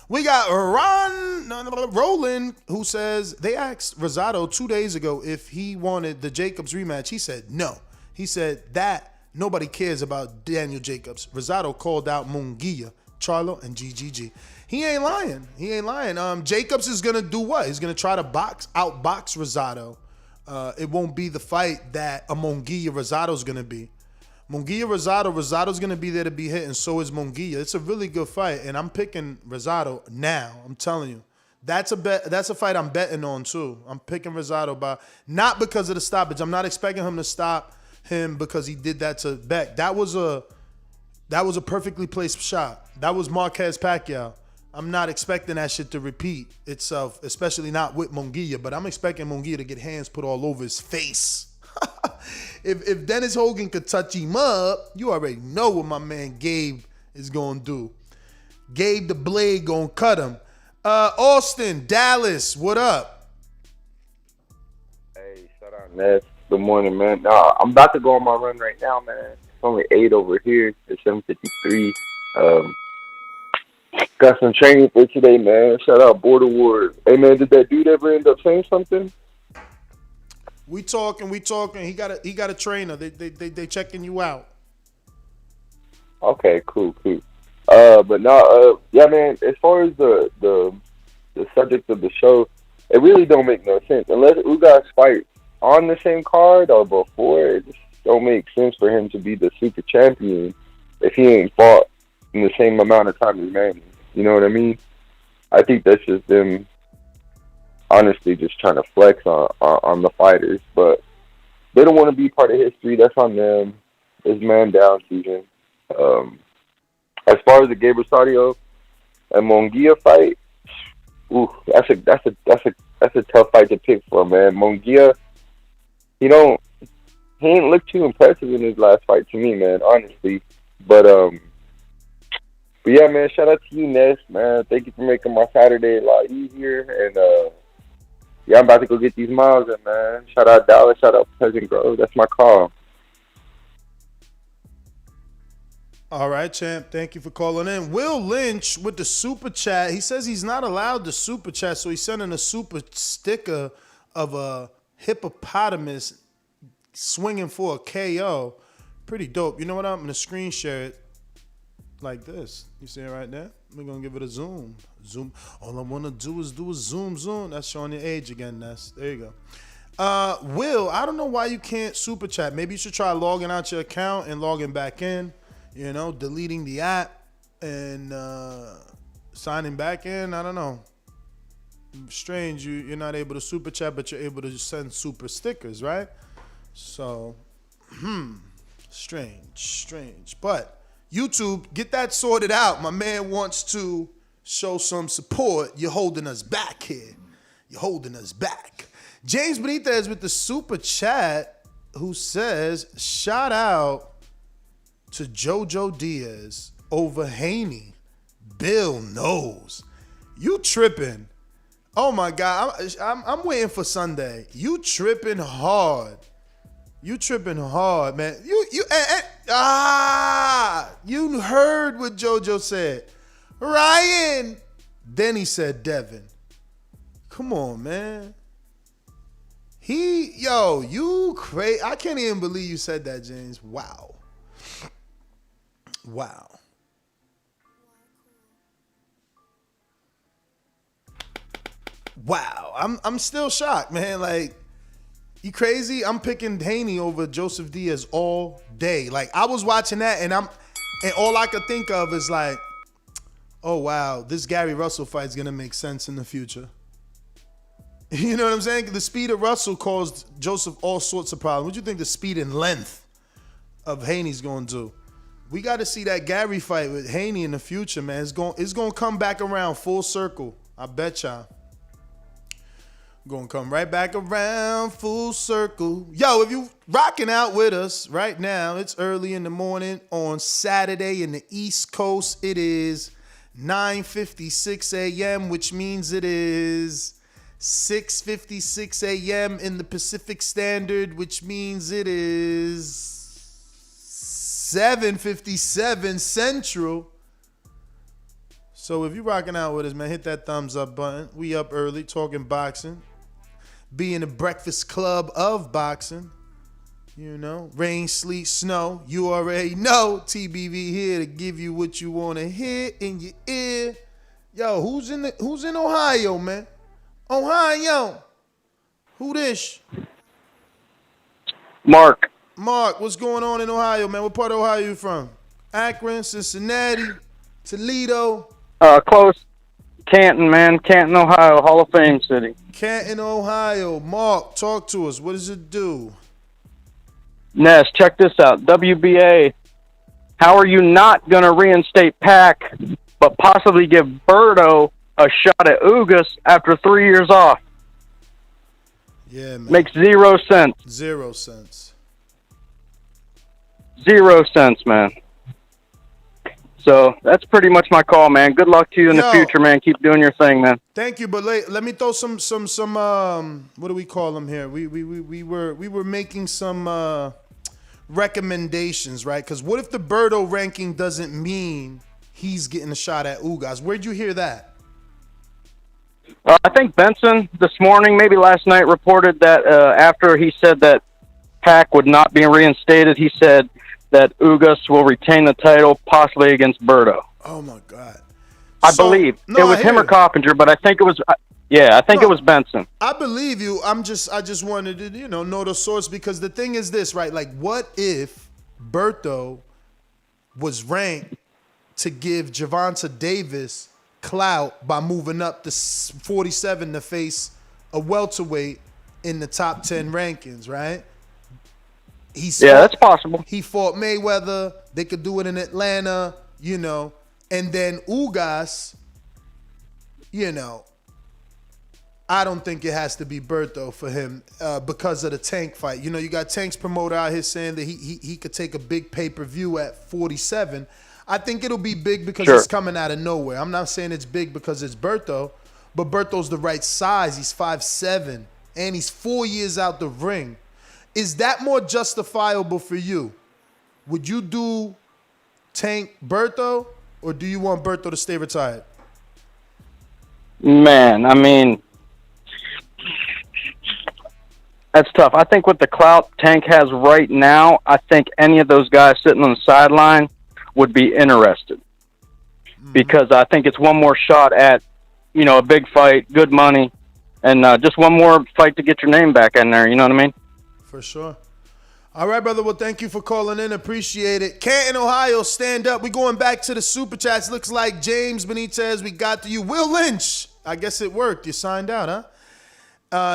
We got Roland, who says they asked Rosado 2 days ago if he wanted the Jacobs rematch. He said no. He said that nobody cares about Daniel Jacobs. Rosado called out Munguia, Charlo, and GGG. He ain't lying. Jacobs is going to do what? He's going to try to outbox Rosado. It won't be the fight that a Munguia Rosado's going to be. Munguia Rosado's going to be there to be hit, and so is Munguia. It's a really good fight, and I'm picking Rosado now. I'm telling you. That's a bet. That's a fight I'm betting on, too. I'm picking Rosado not because of the stoppage. I'm not expecting him to stop him because he did that to Beck. That was a perfectly placed shot. That was Marquez Pacquiao. I'm not expecting that shit to repeat itself, especially not with Munguia, but I'm expecting Munguia to get hands put all over his face. If Dennis Hogan could touch him up, you already know what my man Gabe is going to do. Gabe the Blade going to cut him. Austin, Dallas, what up? Hey, shout out, Ness. Good morning, man. I'm about to go on my run right now, man. It's only 8 over here. It's 7:53. Got some training for today, man. Shout out Border Wars. Hey, man, did that dude ever end up saying something? We talking. He got a trainer. They checking you out. Okay, cool. But no, yeah, man. As far as the subject of the show, it really don't make no sense unless Ugas fight on the same card or before. It just don't make sense for him to be the super champion if he ain't fought in the same amount of time as Manny. You know what I mean? I think that's just them, honestly, just trying to flex on the fighters, but they don't want to be part of history. That's on them. It's man down season. As far as the Gabriel Rosado and Munguia fight, ooh, that's a tough fight to pick for, man. Munguia, he ain't looked too impressive in his last fight to me, man, honestly. But yeah, man, shout out to you, Ness, man. Thank you for making my Saturday a lot easier. And yeah, I'm about to go get these miles in, man. Shout out Dallas, shout out Pleasant Grove. That's my call. All right, champ. Thank you for calling in. Will Lynch with the super chat. He says he's not allowed to super chat, so he's sending a super sticker of a hippopotamus swinging for a KO. Pretty dope. You know what? I'm going to screen share it like this. You see it right there? We're going to give it a zoom. Zoom. All I want to do is zoom. That's showing your age again, Ness. There you go. Will, I don't know why you can't super chat. Maybe you should try logging out your account and logging back in. You know, deleting the app and signing back in. I don't know. Strange, you're not able to super chat, but you're able to send super stickers, right? So, strange. But YouTube, get that sorted out. My man wants to show some support. You're holding us back here. You're holding us back. James Benitez with the super chat who says, shout out to Jojo Diaz over Haney. Bill knows. You tripping. Oh my God. I'm waiting for Sunday. You tripping hard. You tripping hard, man. You heard what Jojo said. Ryan. Then he said Devin. Come on, man. You crazy. I can't even believe you said that, James. Wow. I'm still shocked, man. Like, you crazy? I'm picking Haney over Joseph Diaz all day. Like, I was watching that and all I could think of is like, oh wow, this Gary Russell fight is gonna make sense in the future. You know what I'm saying? The speed of Russell caused Joseph all sorts of problems. What do you think the speed and length of Haney's gonna do? We got to see that Gary fight with Haney in the future, man. It's going to come back around full circle. I bet y'all. Going to come right back around full circle. Yo, if you rocking out with us right now, it's early in the morning on Saturday in the East Coast. It is 9:56 a.m., which means it is 6:56 a.m. in the Pacific Standard, which means it is 7:57 Central. So if you're rocking out with us, man, hit that thumbs up button. We up early talking boxing. Be in the breakfast club of boxing. You know, rain, sleet, snow. You already know. TBV here to give you what you want to hear in your ear. Yo, who's in Ohio, man? Ohio. Who this? Mark, what's going on in Ohio, man? What part of Ohio you from? Akron, Cincinnati, Toledo? Close. Canton, man. Canton, Ohio, Hall of Fame city. Canton, Ohio. Mark, talk to us. What does it do? Ness, check this out. WBA, how are you not going to reinstate Pac, but possibly give Berto a shot at Ugas after 3 years off? Yeah, man. Makes 0 sense. 0 cents. 0 cents, man. So that's pretty much my call, man. Good luck to you in the future, man. Keep doing your thing, man. Thank you, but let me throw some what do we call them here? We were making some recommendations, right? Because what if the Berto ranking doesn't mean he's getting a shot at Ugas? Where'd you hear that? I think Benson this morning, maybe last night, reported that after he said that Pac would not be reinstated, he said that Ugas will retain the title, possibly against Berto. Oh my God! I believe it was him or Coppinger, but I think it was. It was Benson. I believe you. I just wanted to know the source, because the thing is this, right? Like, what if Berto was ranked to give Gervonta Davis clout by moving up to 47 to face a welterweight in the top 10 rankings, right? That's possible. He fought Mayweather. They could do it in Atlanta, and then Ugas, I don't think it has to be Berto for him because of the Tank fight. You got Tank's promoter out here saying that he could take a big pay-per-view at 47. I think it'll be big because it's coming out of nowhere. I'm not saying it's big because it's Berto, but Berto's the right size. He's 5'7", and he's 4 years out the ring. Is that more justifiable for you? Would you do Tank Berto, or do you want Berto to stay retired? Man, I mean, that's tough. I think with the clout Tank has right now, I think any of those guys sitting on the sideline would be interested, because I think it's one more shot at, a big fight, good money, and just one more fight to get your name back in there. You know what I mean? For sure. All right, brother. Well, thank you for calling in. Appreciate it. Canton, Ohio, stand up. We're going back to the Super Chats. Looks like James Benitez, we got to you. Will Lynch, I guess it worked. You signed out, huh?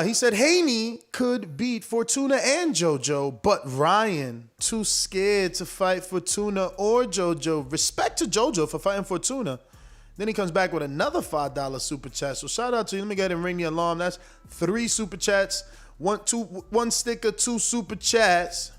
He said Haney could beat Fortuna and JoJo, but Ryan too scared to fight Fortuna or JoJo. Respect to JoJo for fighting Fortuna. Then he comes back with another $5 Super Chat. So shout out to you. Let me go ahead and ring the alarm. That's 3 Super Chats. One sticker, 2 Super Chats.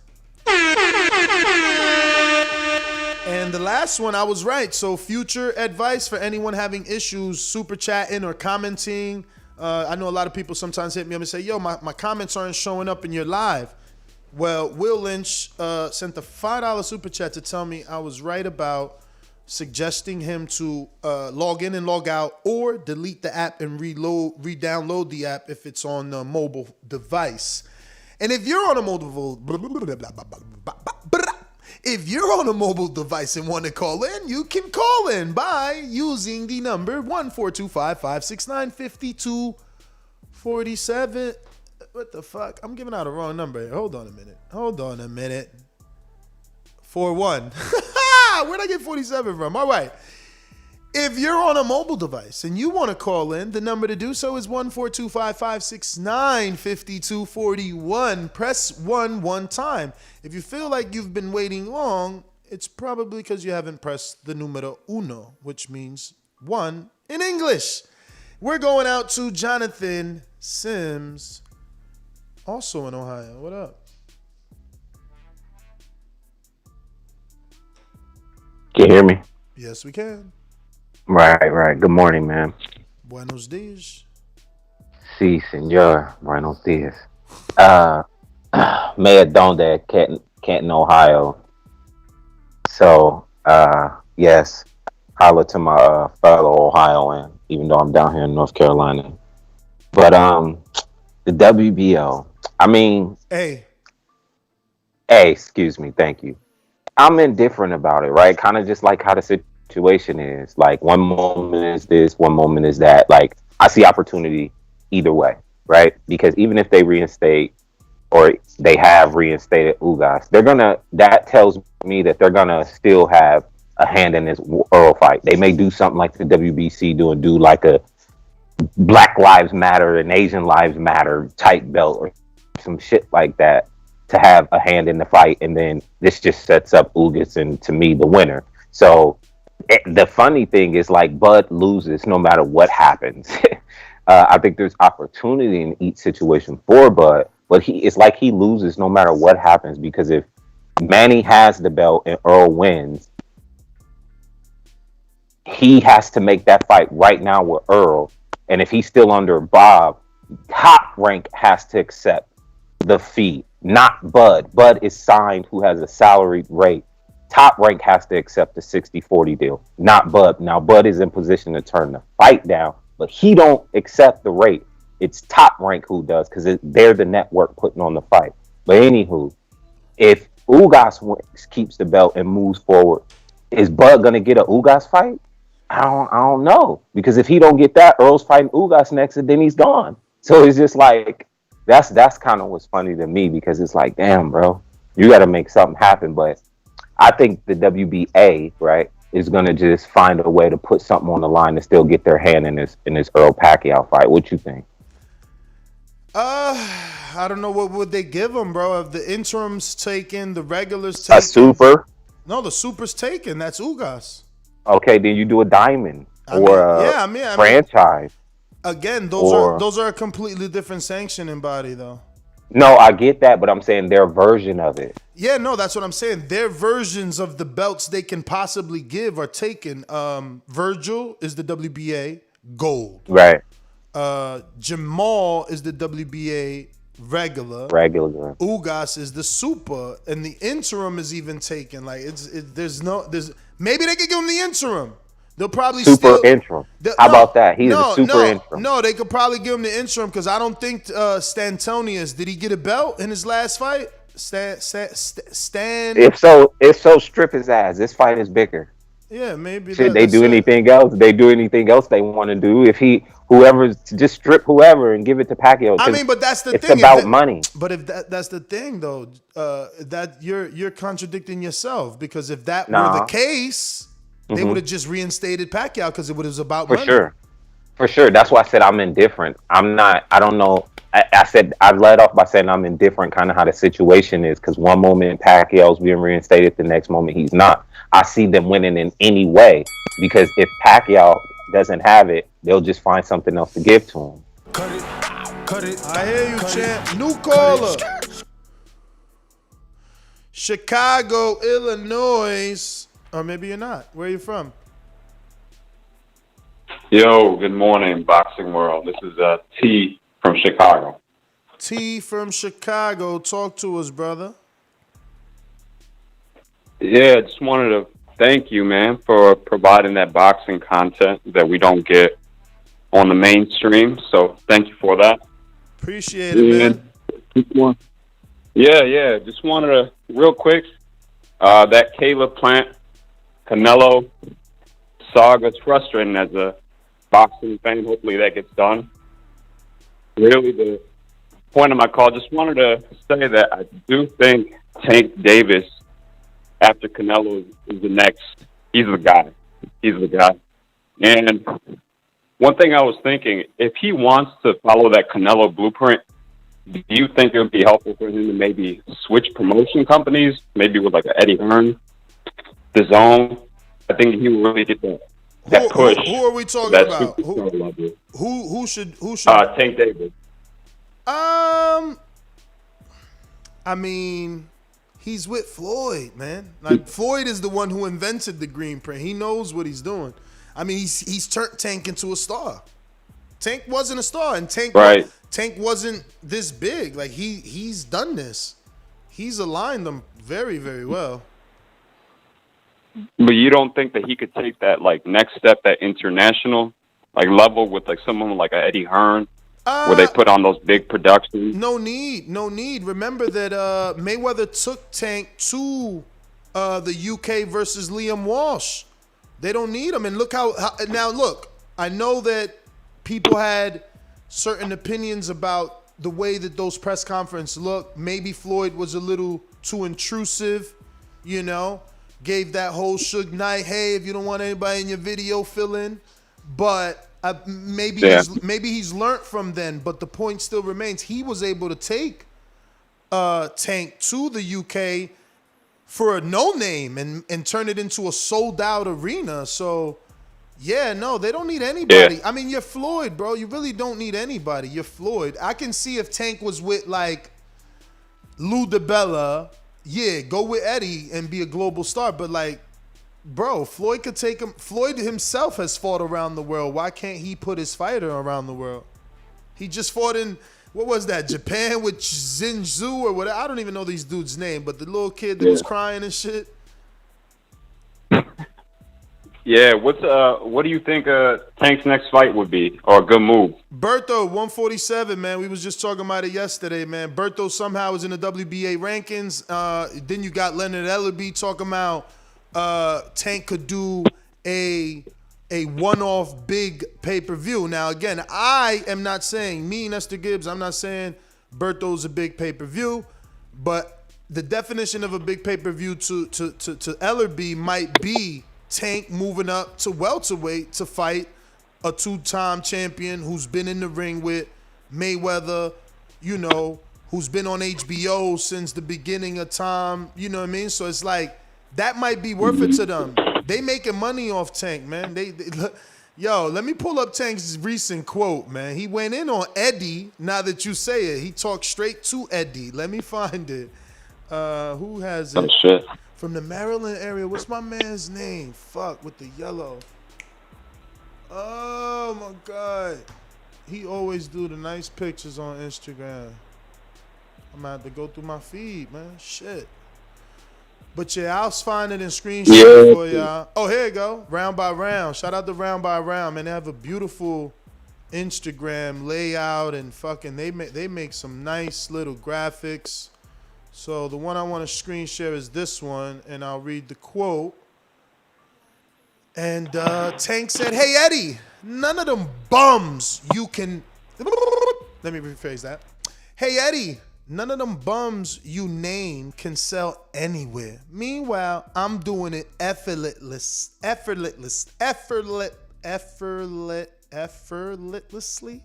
And the last one, I was right. So future advice for anyone having issues super chatting or commenting. I know a lot of people sometimes hit me up and say, yo, my comments aren't showing up in your live. Well, Will Lynch sent the $5 super chat to tell me I was right about suggesting him to log in and log out, or delete the app and re-download the app if it's on a mobile device. And if you're on a mobile device and want to call in, you can call in by using the number 1-425-569-5247. What the fuck? I'm giving out a wrong number here. Hold on a minute. 41. Where'd I get 47 from? All right. If you're on a mobile device and you want to call in, the number to do so is 1-425-569-5241. Press 1 one time. If you feel like you've been waiting long, it's probably because you haven't pressed the numero uno, which means 1 in English. We're going out to Jonathan Sims, also in Ohio. What up? Can you hear me? Yes, we can. Right. Good morning, man. Buenos dias. Sí, señor. Buenos dias. Maya Donde, Canton, Ohio. So, yes, holla to my fellow Ohioan, even though I'm down here in North Carolina. But the WBO, I mean... Hey, excuse me, thank you. I'm indifferent about it, right? Kind of just like how the situation is. Like, one moment is this, one moment is that. Like, I see opportunity either way, right? Because even if they reinstate, or they have reinstated Ugas, that tells me that they're gonna still have a hand in this Errol fight. They may do something like the WBC do like a Black Lives Matter and Asian Lives Matter type belt or some shit like that, to have a hand in the fight, and then this just sets up Ugas and, to me, the winner. So the funny thing is, like, Bud loses no matter what happens. I think there's opportunity in each situation for Bud, but it's like he loses no matter what happens, because if Manny has the belt and Errol wins, he has to make that fight right now with Errol. And if he's still under Bob, Top Rank has to accept the fee. Not Bud. Bud is signed, who has a salaried rate. Top Rank has to accept the 60-40 deal, not Bud. Now, Bud is in position to turn the fight down, but he don't accept the rate. It's Top Rank who does, because they're the network putting on the fight. But anywho, if keeps the belt and moves forward, is Bud gonna get a Ugas fight? I don't know, because if he don't get that, Earl's fighting Ugas next, and then he's gone. So it's just like that's kind of what's funny to me, because it's like, damn, bro, you got to make something happen. But I think the WBA, right, is gonna just find a way to put something on the line to still get their hand in this Errol Pacquiao fight. What you think? I don't know what would they give him, bro. If the interim's taken, the regulars taken. A super? No, the super's taken. That's Ugas. Okay, then you do a diamond a franchise. Again, those are a completely different sanctioning body, though. No, I get that, but I'm saying their version of it. Yeah, no, that's what I'm saying. Their versions of the belts they can possibly give are taken. Virgil is the WBA gold. Right. Jamal is the WBA regular. Ugas is the super, and the interim is even taken. Like there's maybe they could give him the interim. They'll probably super interim. How about that? He's a super interim. No, they could probably give him the interim, because I don't think Stantonius, did he get a belt in his last fight? Stan. If so, strip his ass. This fight is bigger. Yeah, maybe. Should they do anything else? They do anything else they want to do? If just strip whoever and give it to Pacquiao. I mean, but that's the thing. It's about money. But if that's the thing, though, that you're contradicting yourself, because if that were the case, they would have just reinstated Pacquiao, because it was about money. For sure. That's why I said I'm indifferent. I don't know. I said I led off by saying I'm indifferent, kind of how the situation is, because one moment Pacquiao's being reinstated, the next moment he's not. I see them winning in any way, because if Pacquiao doesn't have it, they'll just find something else to give to him. Cut it. I hear you, champ. New caller. Chicago, Illinois. Or maybe you're not. Where are you from? Yo, good morning, Boxing World. This is T from Chicago. T from Chicago. Talk to us, brother. Yeah, I just wanted to thank you, man, for providing that boxing content that we don't get on the mainstream. So thank you for that. Appreciate it, man. Yeah. Just wanted to, real quick, that Caleb Plant, Canelo saga, it's frustrating as a boxing fan. Hopefully that gets done. Really, the point of my call, just wanted to say that I do think Tank Davis, after Canelo, is the next. He's the guy. And one thing I was thinking, if he wants to follow that Canelo blueprint, do you think it would be helpful for him to maybe switch promotion companies, maybe with like an Eddie Hearn, Dazn? I think he would really get that push. Who are we talking about? Who should? Tank Davis. I mean, he's with Floyd, man. Like, Floyd is the one who invented the green print. He knows what he's doing. I mean, he's turned Tank into a star. Tank wasn't a star, and Tank wasn't this big. Like, he's done this. He's aligned them very, very well. But you don't think that he could take that like next step, that international like level with like someone like a Eddie Hearn, where they put on those big productions? No need. Remember that Mayweather took Tank to the UK versus Liam Walsh. They don't need him. And look how now look. I know that people had certain opinions about the way that those press conferences looked. Maybe Floyd was a little too intrusive, you know. Gave that whole Suge Knight, hey, if you don't want anybody in your video, fill in. But maybe he's learned from then. But the point still remains. He was able to take Tank to the UK for a no-name and turn it into a sold-out arena. So, yeah, no, they don't need anybody. Yeah. I mean, you're Floyd, bro. You really don't need anybody. You're Floyd. I can see if Tank was with, like, Lou DiBella, yeah, go with Eddie and be a global star. But, like, bro, Floyd could take him. Floyd himself has fought around the world. Why can't he put his fighter around the world? He just fought in, what was that, Japan with Zinzu or whatever. I don't even know these dudes' name, but the little kid that was crying and shit. Yeah, what do you think Tank's next fight would be, or a good move? Berto, 147, man. We was just talking about it yesterday, man. Berto somehow is in the WBA rankings. Then you got Leonard Ellerby talking about Tank could do a one-off big pay-per-view. Now, again, I am not saying, me, Nestor Gibbs, I'm not saying Berto's a big pay-per-view, but the definition of a big pay-per-view to Ellerby might be Tank moving up to welterweight to fight a two-time champion who's been in the ring with Mayweather, you know, who's been on HBO since the beginning of time, you know what I mean? So it's like, that might be worth it to them. They making money off Tank, man. Yo, let me pull up Tank's recent quote, man. He went in on Eddie, now that you say it. He talked straight to Eddie. Let me find it. Who has it? Oh, shit. From the Maryland area. What's my man's name? Fuck, with the yellow. Oh, my God. He always do the nice pictures on Instagram. I'm going to have to go through my feed, man. Shit. But, yeah, I'll find it and screenshot it for y'all. Oh, here you go. Round by Round. Shout out to Round by Round, man. They have a beautiful Instagram layout and fucking they make some nice little graphics. So the one I want to screen share is this one, and I'll read the quote. And Tank said, "Hey, Eddie, none of them bums you can..." Let me rephrase that. "Hey, Eddie, none of them bums you name can sell anywhere. Meanwhile, I'm doing it effortlessly.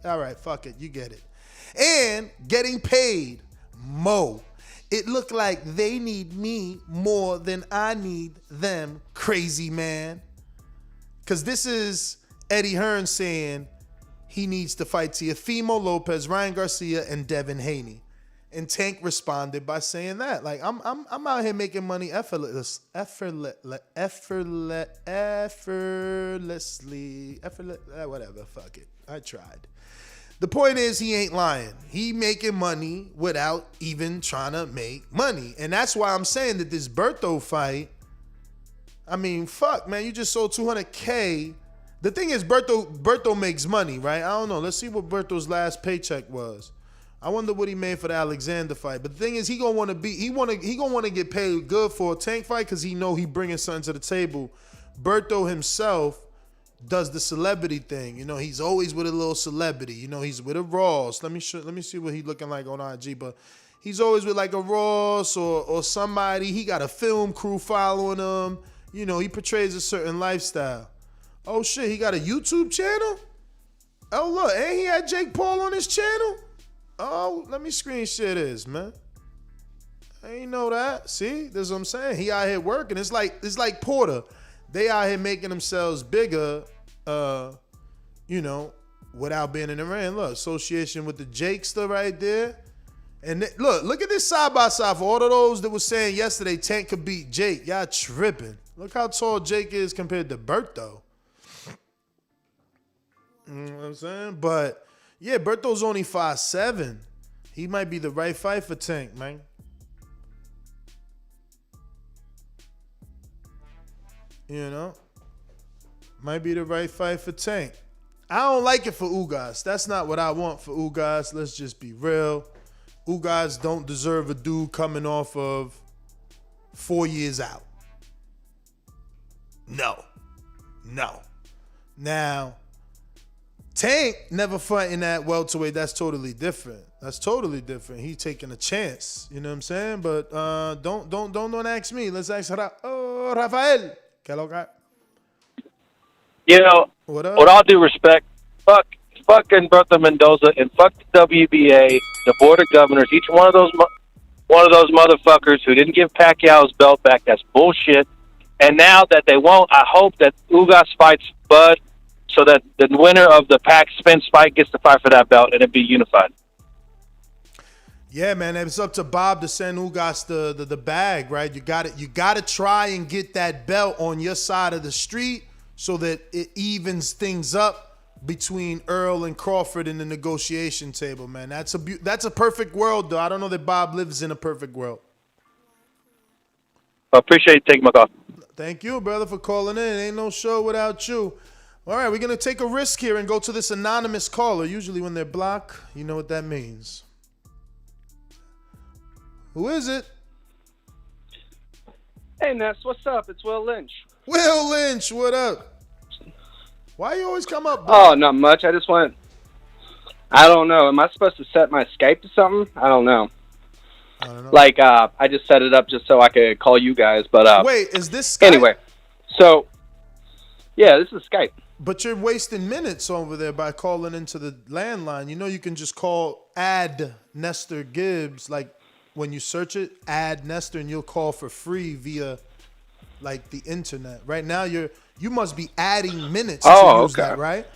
All right, fuck it, you get it. And getting paid, mo. It look like they need me more than I need them, crazy man." Because this is Eddie Hearn saying he needs to fight Teofimo Lopez, Ryan Garcia, and Devin Haney. And Tank responded by saying that, like, I'm out here making money effortlessly, whatever, fuck it. I tried. The point is, he ain't lying. He making money without even trying to make money. And that's why I'm saying that this Berto fight, I mean, fuck, man, you just sold 200K. The thing is, Berto makes money, right? I don't know. Let's see what Berto's last paycheck was. I wonder what he made for the Alexander fight. But the thing is, he gonna want to get paid good for a Tank fight because he know he bringing something to the table. Berto himself does the celebrity thing. You know, he's always with a little celebrity. You know, he's with a Ross. Let me see what he looking like on IG. But he's always with like a Ross or somebody. He got a film crew following him. You know, he portrays a certain lifestyle. Oh shit, he got a YouTube channel? Oh look, and he had Jake Paul on his channel? Oh, let me screen share this, man. I ain't know that. See, that's what I'm saying. He out here working. It's like Porter. They out here making themselves bigger, you know, without being in the ring. Look, association with the Jakester right there. And look at this side by side for all of those that was saying yesterday Tank could beat Jake. Y'all tripping. Look how tall Jake is compared to Berto. You know what I'm saying? But yeah, Berto's only 5'7". He might be the right fight for Tank, man. You know? Might be the right fight for Tank. I don't like it for Ugas. That's not what I want for Ugas. Let's just be real. Ugas don't deserve a dude coming off of 4 years out. No. Now, Tank never fighting that welterweight. That's totally different. He taking a chance. You know what I'm saying? But don't ask me. Let's ask Rafael. You know, with all due respect, fucking Bertha Mendoza and fuck the WBA, the Board of Governors, each one of those motherfuckers who didn't give Pacquiao's belt back. That's bullshit. And now that they won't, I hope that Ugas fights Bud so that the winner of the Spence fight gets to fight for that belt and it be unified. Yeah, man, it's up to Bob to send Ugas the bag, right? You got to try and get that belt on your side of the street so that it evens things up between Errol and Crawford in the negotiation table, man. That's a perfect world, though. I don't know that Bob lives in a perfect world. I appreciate you taking my call. Thank you, brother, for calling in. Ain't no show without you. All right, we're going to take a risk here and go to this anonymous caller. Usually when they're blocked, you know what that means. Who is it? Hey, Ness, what's up? It's Will Lynch. Will Lynch, what up? Why you always come up, bro? Oh, not much. I don't know. Am I supposed to set my Skype to something? I don't know. Like, I just set it up just so I could call you guys, but... Wait, is this Skype? Anyway, so, yeah, this is Skype. But you're wasting minutes over there by calling into the landline. You know you can just call add Nestor Gibbs, like when you search it, add Nestor, and you'll call for free via like the internet. Right now you must be adding minutes to use that, right?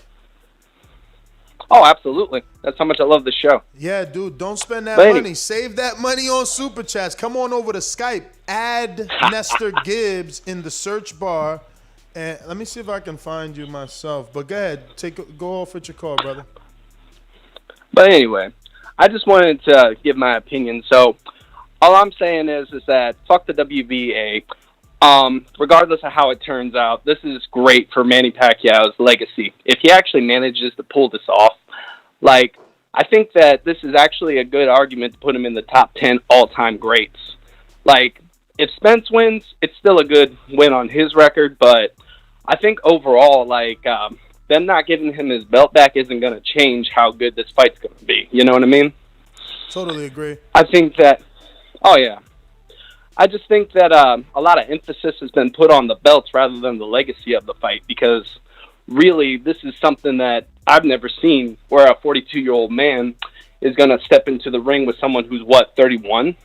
Oh, absolutely. That's how much I love the show. Yeah, dude, don't spend that But money. Save that money on Super Chats. Come on over to Skype. Add Nestor Gibbs in the search bar. And let me see if I can find you myself. But go ahead. Go off with your call, brother. But anyway, I just wanted to give my opinion. So all I'm saying is that fuck the WBA. Regardless of how it turns out, this is great for Manny Pacquiao's legacy. If he actually manages to pull this off, like, I think that this is actually a good argument to put him in the top 10 all-time greats. Like, if Spence wins, it's still a good win on his record, but I think overall, like, them not giving him his belt back isn't going to change how good this fight's going to be. You know what I mean? Totally agree. I think that, I just think that a lot of emphasis has been put on the belts rather than the legacy of the fight, because really this is something that I've never seen, where a 42-year-old man is going to step into the ring with someone who's, 31?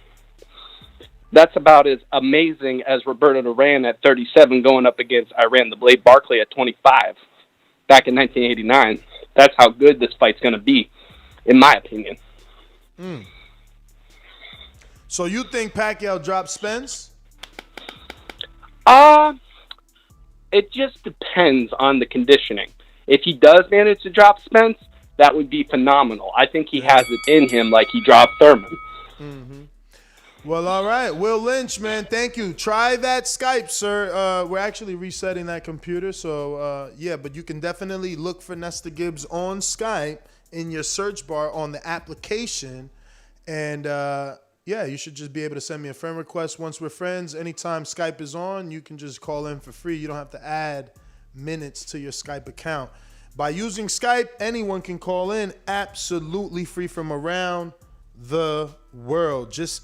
That's about as amazing as Roberto Duran at 37 going up against Iran the Blade Barkley at 25 back in 1989. That's how good this fight's going to be, in my opinion. So you think Pacquiao dropped Spence? It just depends on the conditioning. If he does manage to drop Spence, that would be phenomenal. I think he has it in him like he dropped Thurman. Well, all right. Will Lynch, man, thank you. Try that Skype, sir. We're actually resetting that computer. So, yeah, but you can definitely look for Nestor Gibbs on Skype in your search bar on the application. And, yeah, you should just be able to send me a friend request once we're friends. Anytime Skype is on, you can just call in for free. You don't have to add minutes to your Skype account. By using Skype, anyone can call in absolutely free from around the world. Just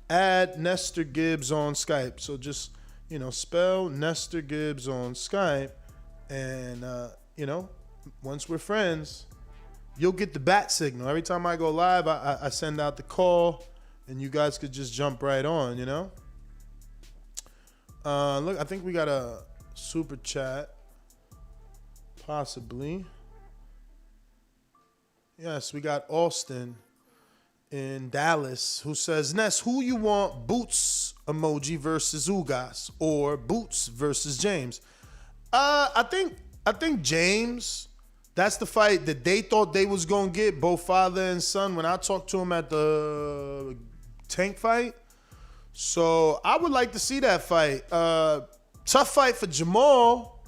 add Nestor Gibbs on Skype. So just, spell Nestor Gibbs on Skype. And, once we're friends, you'll get the bat signal. Every time I go live, I send out the call. And you guys could just jump right on, Look, I think we got a super chat. Possibly. Yes, we got Austin in Dallas who says, Ness, who you want, Boots emoji versus Ugas or Boots versus James? I think James. That's the fight that they thought they was going to get, both father and son, when I talked to him at the Tank fight. So I would like to see that fight. Tough fight for Jamal,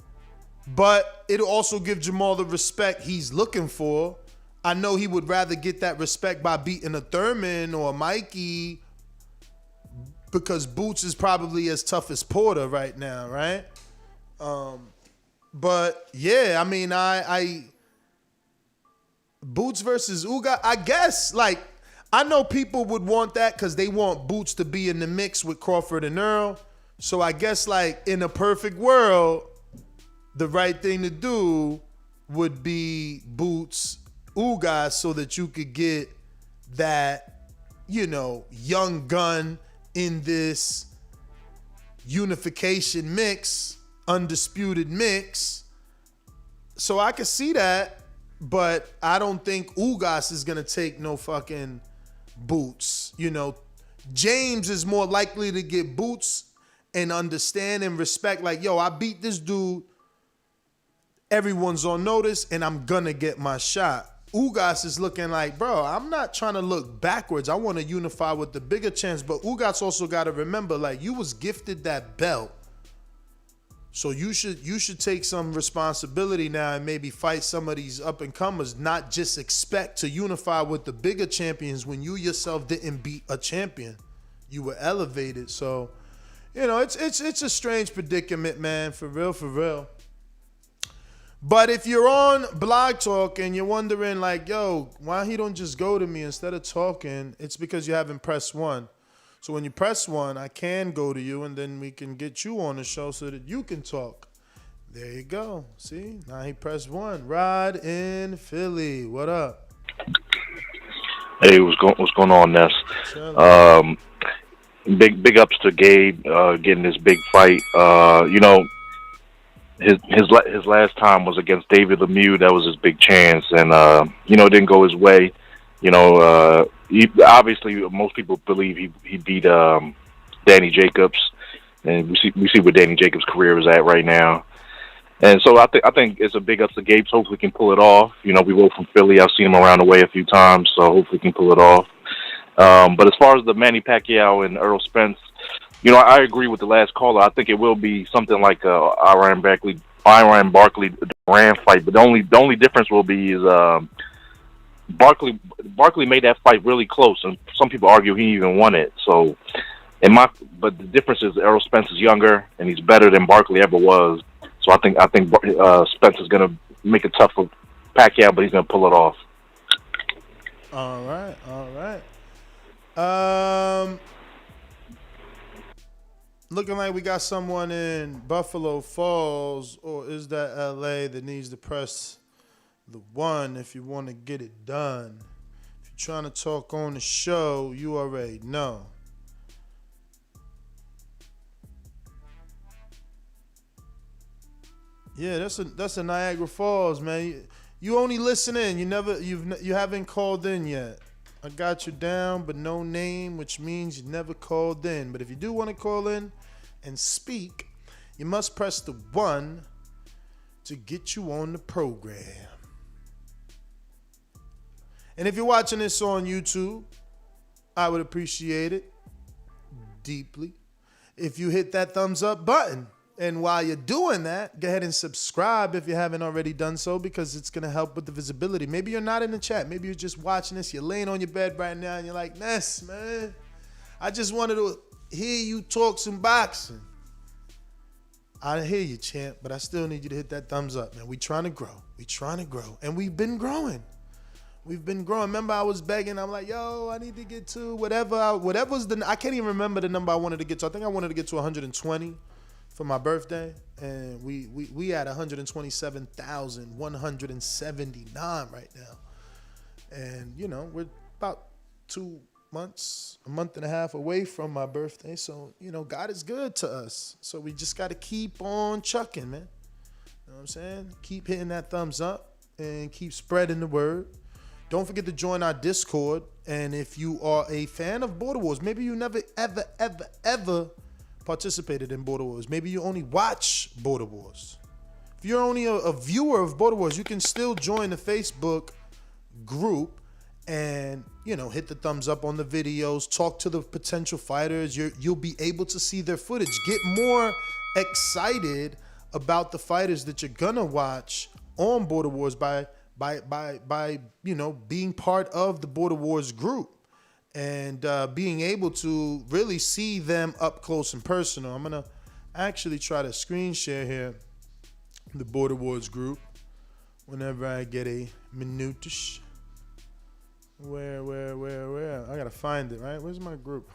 but it'll also give Jamal the respect he's looking for. I know he would rather get that respect by beating a Thurman or a Mikey, because Boots is probably as tough as Porter right now, right? But yeah, I mean, I Boots versus Uga, I guess, like, I know people would want that because they want Boots to be in the mix with Crawford and Errol. So I guess, like, in a perfect world, the right thing to do would be Boots Ugas, so that you could get that, young gun in this unification mix, undisputed mix. So I could see that, but I don't think Ugas is going to take no fucking Boots. James is more likely to get Boots and understand and respect, like, yo, I beat this dude, everyone's on notice, and I'm gonna get my shot. Ugas is looking like, bro, I'm not trying to look backwards. I want to unify with the bigger chance. But Ugas also got to remember, like, you was gifted that belt So you should take some responsibility now and maybe fight some of these up and comers, not just expect to unify with the bigger champions when you yourself didn't beat a champion. You were elevated. So, it's a strange predicament, man, for real. But if you're on Blog Talk and you're wondering like, yo, why he don't just go to me instead of talking, it's because you haven't pressed 1. So when you press 1, I can go to you, and then we can get you on the show so that you can talk. There you go. See? Now he pressed 1. Rod in Philly. What up? Hey, what's going on, Ness? Big ups to Gabe getting this big fight. His last time was against David Lemieux. That was his big chance, and it didn't go his way. Obviously most people believe he beat Danny Jacobs, and we see where Danny Jacobs' career is at right now. And so I think it's a big up to Gabe. Hopefully he can pull it off. We both from Philly. I've seen him around the way a few times, so hopefully he can pull it off. But as far as the Manny Pacquiao and Errol Spence, I agree with the last caller. I think it will be something like Iran Barkley Duran fight. But the only difference will be is Barkley made that fight really close, and some people argue he even won it. So, but the difference is Errol Spence is younger and he's better than Barkley ever was. So I think Spence is gonna make it tough for Pacquiao, but he's gonna pull it off. All right. Looking like we got someone in Buffalo Falls, or is that LA, that needs to press the 1 if you want to get it done. If you're trying to talk on the show, you already know. Yeah, that's a Niagara Falls, man. You only listen in. You haven't called in yet. I got you down, but no name, which means you never called in. But if you do want to call in and speak, you must press the 1 to get you on the program. And if you're watching this on YouTube, I would appreciate it deeply if you hit that thumbs up button. And while you're doing that, go ahead and subscribe if you haven't already done so, because it's going to help with the visibility. Maybe you're not in the chat. Maybe you're just watching this. You're laying on your bed right now and you're like, Ness, man, I just wanted to hear you talk some boxing. I hear you, champ, but I still need you to hit that thumbs up, man. We trying to grow. And we've been growing. Remember, I was begging. I'm like, yo, I need to get to whatever's I can't even remember the number I wanted to get to. I think I wanted to get to 120 for my birthday, and we at 127,179 right now. And we're about 2 months, a month and a half away from my birthday. So God is good to us. So we just got to keep on chucking, man. You know what I'm saying? Keep hitting that thumbs up and keep spreading the word. Don't forget to join our Discord. And if you are a fan of Border Wars, maybe you never, ever participated in Border Wars. Maybe you only watch Border Wars. If you're only a viewer of Border Wars, you can still join the Facebook group and, hit the thumbs up on the videos, talk to the potential fighters. You'll be able to see their footage. Get more excited about the fighters that you're gonna watch on Border Wars by being part of the Border Wars group and being able to really see them up close and personal. I'm gonna actually try to screen share here the Border Wars group whenever I get a minutish. Where? I gotta find it, right? Where's my group?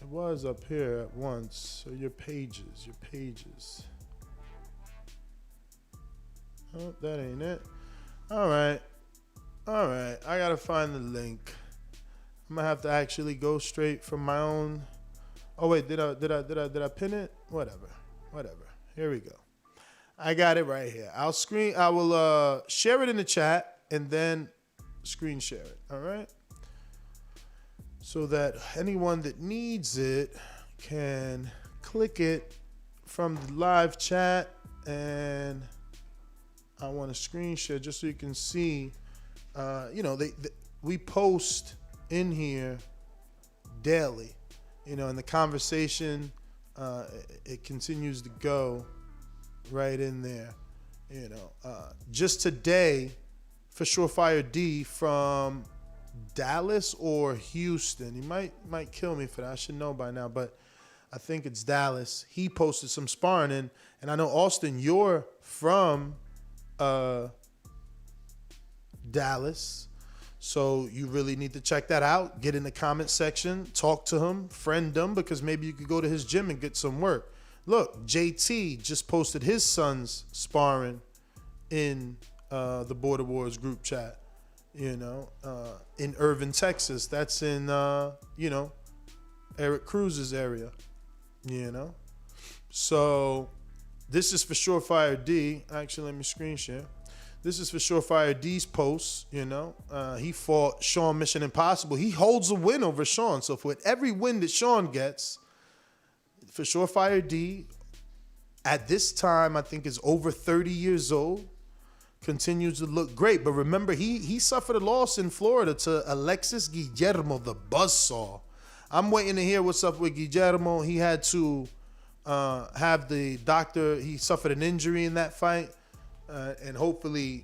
It was up here at once. So your pages. Oh, that ain't it. All right. I gotta find the link. I'm gonna have to actually go straight from my own. Oh wait, did I pin it? Whatever. Here we go. I got it right here. I will share it in the chat and then screen share it. All right. So that anyone that needs it can click it from the live chat, and I want to screen share just so you can see. We post in here daily, and the conversation it continues to go right in there. Just today, for Surefire D from Dallas or Houston. He might kill me for that. I should know by now, but I think it's Dallas. He posted some sparring, and I know, Austin, you're from Dallas, so you really need to check that out. Get in the comment section, talk to him, friend him, because maybe you could go to his gym and get some work. Look, JT just posted his son's sparring in the Border Wars group chat, in Irving, Texas. That's in, Eric Cruz's area, So this is for Surefire D. Actually, let me screen share. This is for Surefire D's post, He fought Sean Mission Impossible. He holds a win over Sean. So for every win that Sean gets, for Surefire D, at this time, I think is over 30 years old, continues to look great. But remember, he suffered a loss in Florida to Alexis Guillermo, the buzzsaw. I'm waiting to hear what's up with Guillermo. He had to have the doctor, he suffered an injury in that fight. And hopefully,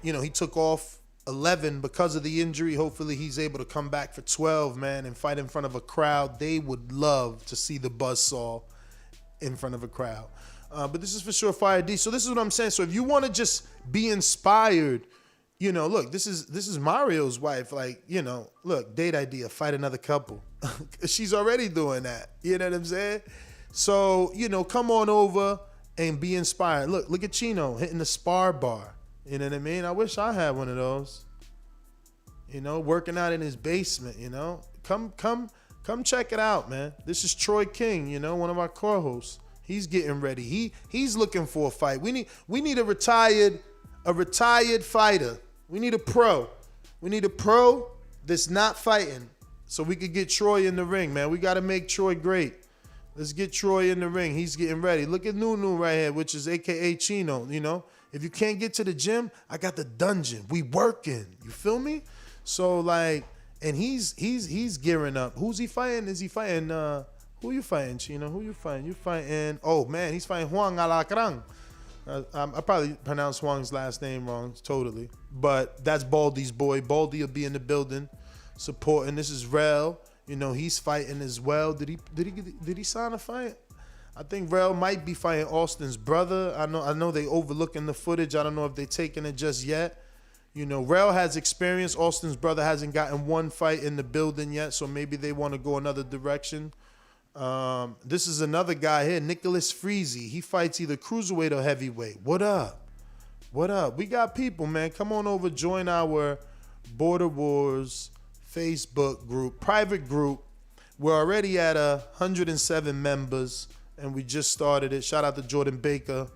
he took off 11 because of the injury. Hopefully he's able to come back for 12, man, and fight in front of a crowd. They would love to see the buzzsaw in front of a crowd. But this is for Surefire D. So this is what I'm saying. So if you want to just be inspired, look, this is Mario's wife. Look, date idea, fight another couple. She's already doing that. You know what I'm saying? So, come on over and be inspired. Look at Chino hitting the spar bar. You know what I mean? I wish I had one of those. Working out in his basement, Come check it out, man. This is Troy King, one of our co-hosts. He's getting ready. He's looking for a fight. We need a retired fighter. We need a pro. We need a pro that's not fighting, so we could get Troy in the ring, man. We got to make Troy great. Let's get Troy in the ring. He's getting ready. Look at Nunu right here, which is AKA Chino. If you can't get to the gym, I got the dungeon. We working. You feel me? So and he's gearing up. Who's he fighting? Is he fighting? Who you fighting, Chino? Who you fighting? You fighting? Oh man, he's fighting Juan Alacran. I probably pronounced Juan's last name wrong, totally. But that's Baldy's boy. Baldy will be in the building, supporting. This is Rel. He's fighting as well. Did he sign a fight? I think Rel might be fighting Austin's brother. I know they overlooking the footage. I don't know if they're taking it just yet. Rel has experience. Austin's brother hasn't gotten one fight in the building yet, so maybe they want to go another direction. This is another guy here, Nicholas Freezy. He fights either cruiserweight or heavyweight. What up? We got people, man. Come on over, join our Border Wars Facebook group, private group. We're already at 107 members, and we just started it. Shout out to Jordan Baker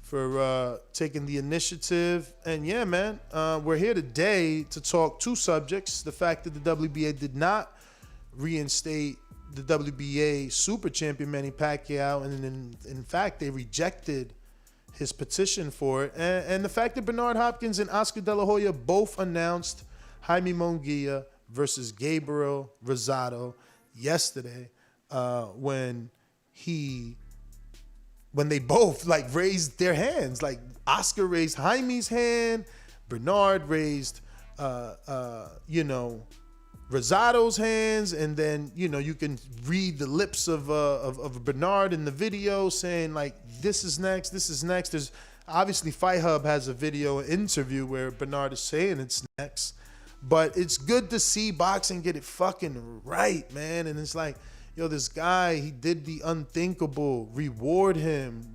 for taking the initiative. And yeah, man, we're here today to talk two subjects. The fact that the WBA did not reinstate the WBA super champion Manny Pacquiao, and in fact they rejected his petition for it, and the fact that Bernard Hopkins and Oscar De La Hoya both announced Jaime Munguia versus Gabriel Rosado yesterday, when they both raised their hands. Oscar raised Jaime's hand, Bernard raised Rosado's hands, and then you can read the lips of Bernard in the video saying this is next. There's obviously Fight Hub has a video interview where Bernard is saying it's next, but it's good to see boxing get it fucking right, man. And it's this guy, he did the unthinkable. Reward him.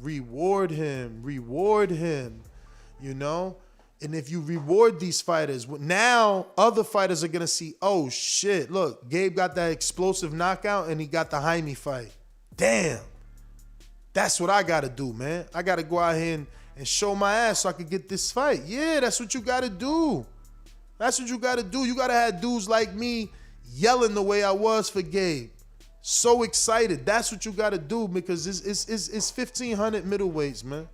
And if you reward these fighters, now other fighters are going to see, oh shit, look, Gabe got that explosive knockout and he got the Jaime fight. Damn. That's what I got to do, man. I got to go out here and show my ass so I could get this fight. Yeah, that's what you got to do. You got to have dudes like me yelling the way I was for Gabe. So excited. That's what you got to do, because it's 1,500 middleweights, man.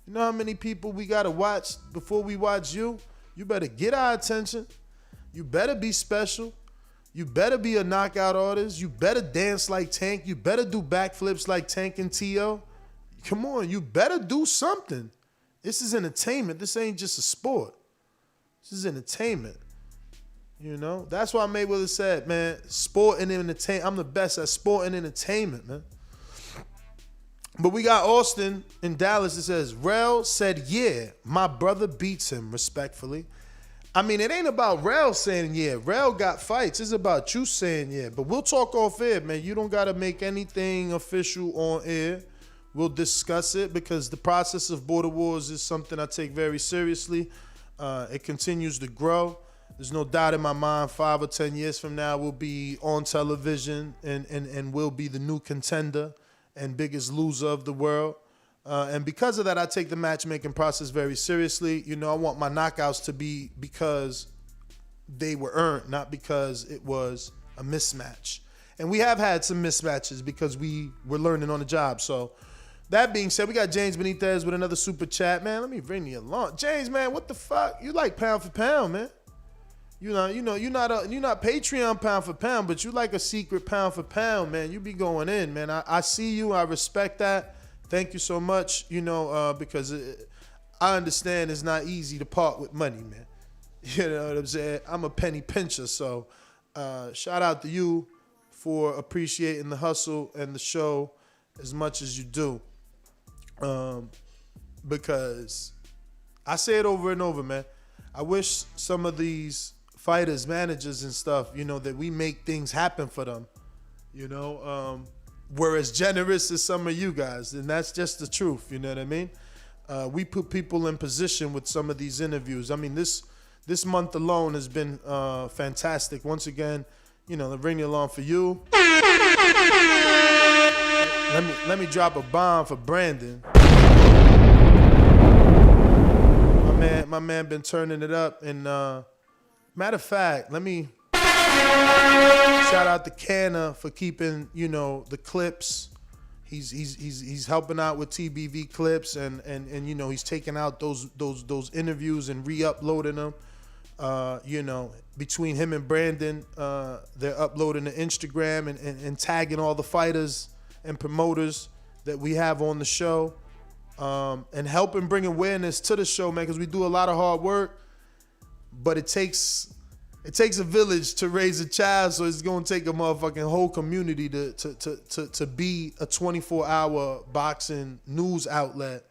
You know how many people we got to watch before we watch you? You better get our attention. You better be special. You better be a knockout artist. You better dance like Tank. You better do backflips like Tank and T.O. Come on, you better do something. This is entertainment. This ain't just a sport. This is entertainment. You know? That's why Mayweather said, man, sport and entertainment. I'm the best at sport and entertainment, man. But we got Austin in Dallas that says, Rel said, yeah, my brother beats him, respectfully. I mean, it ain't about Rel saying yeah. Rel got fights. It's about you saying yeah. But we'll talk off air, man. You don't got to make anything official on air. We'll discuss it because the process of border wars is something I take very seriously. It continues to grow. There's no doubt in my mind 5 or 10 years from now we'll be on television and we'll be the new contender and biggest loser of the world. And because of that, I take the matchmaking process very seriously. You know, I want my knockouts to be because they were earned, not because it was a mismatch. And we have had some mismatches because we were learning on the job. So that being said, we got James Benitez with another super chat. Man, let me bring you along. James, man, what the fuck? You like pound for pound, man. You're not Patreon pound for pound, but you like a secret pound for pound, man. You be going in, man. I see you. I respect that. Thank you so much, because I understand it's not easy to part with money, man. You know what I'm saying? I'm a penny pincher, so shout out to you for appreciating the hustle and the show as much as you do. Because I say it over and over, man. I wish some of these fighters, managers and stuff, that we make things happen for them, we're as generous as some of you guys, and that's just the truth, you know what I mean? We put people in position with some of these interviews. I mean, this month alone has been fantastic. Once again, the Ring the Alarm for you. Let me drop a bomb for Brandon. My man been turning it up, and matter of fact, let me shout out to Canna for keeping, the clips. He's helping out with TBV clips, and he's taking out those interviews and re-uploading them. Between him and Brandon, they're uploading to Instagram and tagging all the fighters and promoters that we have on the show, and helping bring awareness to the show, man, because we do a lot of hard work, but it takes a village to raise a child, so it's gonna take a motherfucking whole community to be a 24-hour boxing news outlet.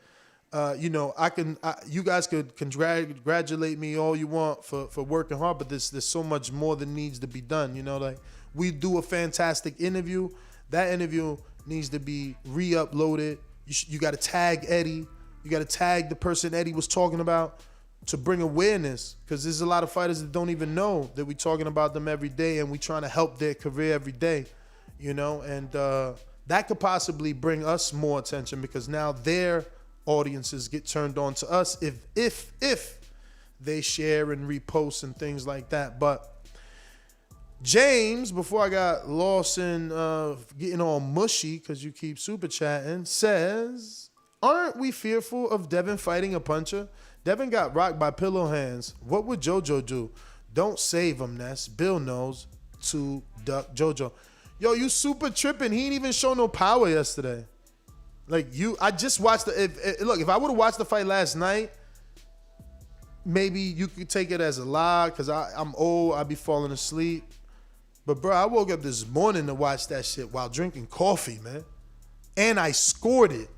You guys could congratulate me all you want for working hard, but there's so much more that needs to be done. We do a fantastic interview. That interview needs to be re-uploaded. You got to tag Eddie. You got to tag the person Eddie was talking about to bring awareness, because there's a lot of fighters that don't even know that we're talking about them every day, and we trying to help their career every day, and that could possibly bring us more attention, because now their audiences get turned on to us if they share and repost and things like that. But James, before I got lost in getting all mushy because you keep super chatting, says, aren't we fearful of Devin fighting a puncher? Devin got rocked by pillow hands. What would JoJo do? Don't save him, Ness. Bill knows to duck JoJo. Yo, you super tripping. He ain't even show no power yesterday. I just watched if I would have watched the fight last night, maybe you could take it as a lie, because I'm old. I'd be falling asleep. But, bro, I woke up this morning to watch that shit while drinking coffee, man. And I scored it.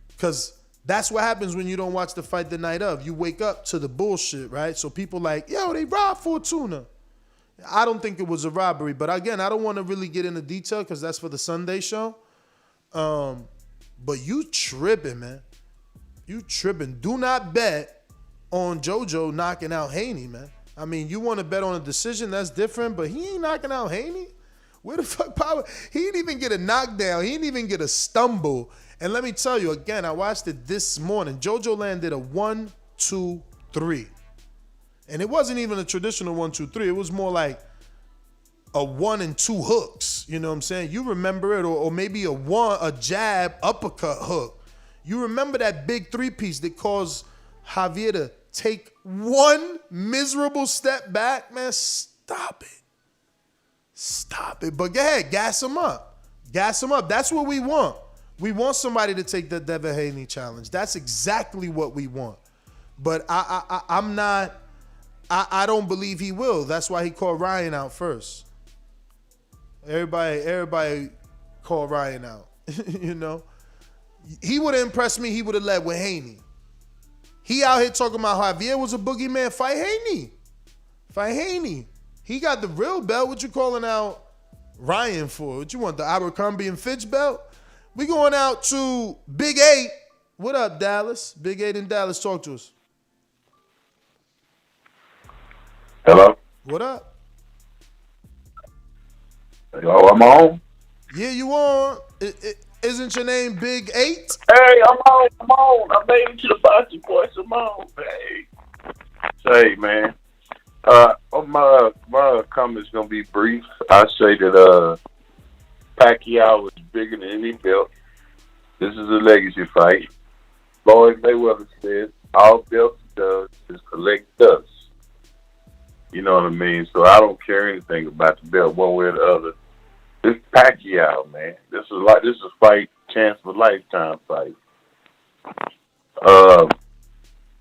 Because that's what happens when you don't watch the fight the night of. You wake up to the bullshit, right? So people like, yo, they robbed Fortuna. I don't think it was a robbery. But, again, I don't want to really get into detail because that's for the Sunday show. But you tripping, man. You tripping. Do not bet on JoJo knocking out Haney, man. I mean, you want to bet on a decision, that's different, but he ain't knocking out Haney. Where the fuck power? He didn't even get a knockdown. He didn't even get a stumble. And let me tell you, again, I watched it this morning. JoJo landed a 1-2-3. And it wasn't even a traditional 1-2-3. It was more like a 1 and 2 hooks. You know what I'm saying? You remember it, or maybe a jab, uppercut hook. You remember that big 3-piece that caused Javier to take one miserable step back? Man, stop it. Stop it. But go ahead, gas him up. Gas him up. That's what we want. We want somebody to take the Devin Haney challenge. That's exactly what we want. But I'm not. I don't believe he will. That's why he called Ryan out first. Everybody called Ryan out. You know, he would have impressed me. He would have led with Haney. He out here talking about Javier was a boogeyman. Fight Haney. Fight Haney. He got the real belt. What you calling out Ryan for? What you want, the Abercrombie and Fitch belt? We going out to Big 8. What up, Dallas? Big 8 in Dallas. Talk to us. Hello? What up? Hello, I'm on? Yeah, you on. Isn't your name Big 8? Hey, I'm on. I made it to the boxing voice. I'm on. Hey. Say, man. My comment's gonna be brief. I say that Pacquiao is bigger than any belt. This is a legacy fight. Floyd Mayweather said all belts does is collect dust. You know what I mean? So I don't care anything about the belt one way or the other. This Pacquiao, man. This is a fight, chance of a lifetime fight.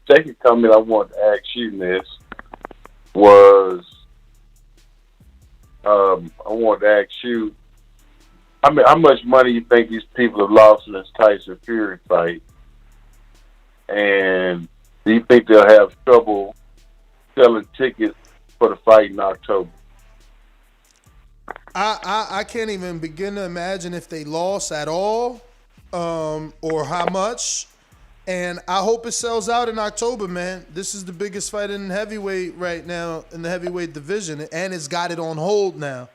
Second comment I want to ask you, Ness, was I wanted to ask you, how much money you think these people have lost in this Tyson Fury fight? And do you think they'll have trouble selling tickets for the fight in October? I can't even begin to imagine if they lost at all, or how much. And I hope it sells out in October, man. This is the biggest fight in heavyweight right now in the heavyweight division, and it's got it on hold now.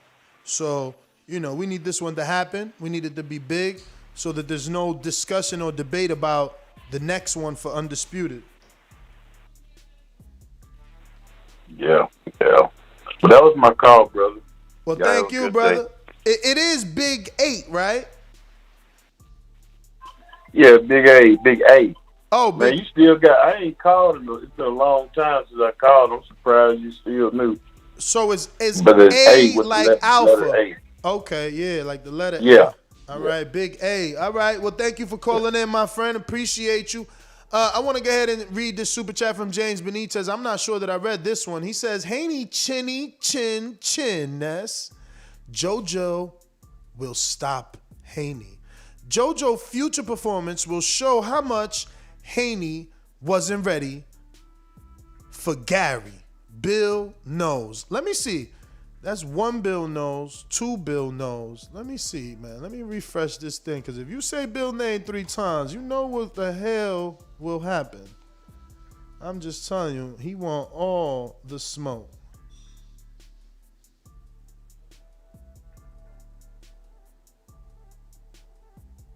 So, you know, we need this one to happen. We need it to be big so that there's no discussion or debate about the next one for Undisputed. Yeah. Well, that was my call, brother. Well, thank you, brother. It is Big 8, right? Yeah, Big A. Oh, man, you still got. I ain't called him. It's been a long time since I called. I'm surprised you still knew. So it's A with like the Alpha. A. Okay, yeah, like the letter Yeah. A. All right, Big A. All right. Well, thank you for calling in, my friend. Appreciate you. I want to go ahead and read this super chat from James Benitez. I'm not sure that I read this one. He says, Haney, chinny, chin, Ness. JoJo will stop Haney. JoJo future performance will show how much Haney wasn't ready for Gary. Bill knows. Let me see. That's 1 Bill knows, 2 Bill knows. Let me see, man. Let me refresh this thing, because if you say Bill name 3 times, you know what the hell will happen. I'm just telling you, he want all the smoke.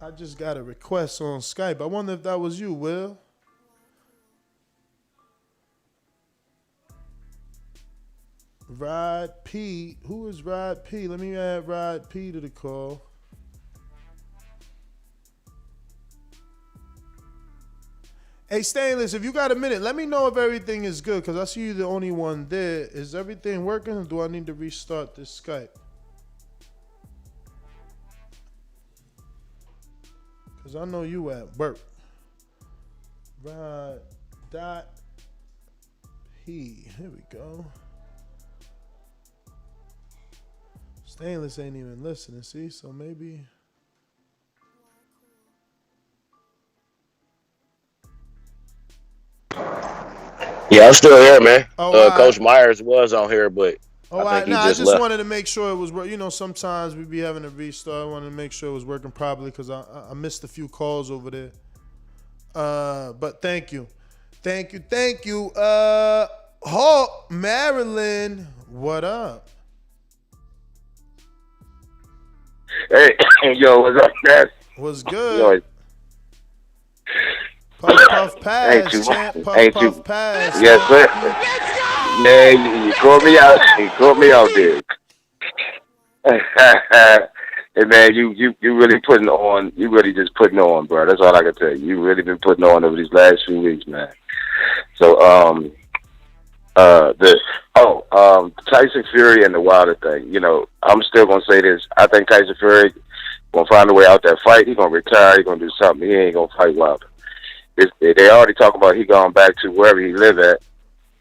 I just got a request on Skype. I wonder if that was you, Will. Rod P. Who is Rod P? Let me add Rod P to the call. Hey, Stainless, if you got a minute, let me know if everything is good, because I see you the only one there. Is everything working, or do I need to restart this Skype? Because I know you at work. Rod dot P. Here we go. Stainless ain't even listening, see? So maybe... Yeah, I'm still here, man. Oh, Coach Myers was on here, but I think he I just just left. wanted to make sure it was working. You know, sometimes we be having to restart. I wanted to make sure it was working properly, because I missed a few calls over there. But thank you. Hawk, Maryland, what up? Hey, yo, what's up, guys? What's good? Puff pass, champ. Puff pass. Yes, sir. Man, you caught me out. You caught me out there. Hey, man, you really putting on. You really just putting on, bro. That's all I can tell you. You really been putting on over these last few weeks, man. So, Tyson Fury and the Wilder thing. You know, I'm still gonna say this. I think Tyson Fury gonna find a way out that fight. He gonna retire. He gonna do something. He ain't gonna fight Wilder. They already talk about he going back to wherever he live at.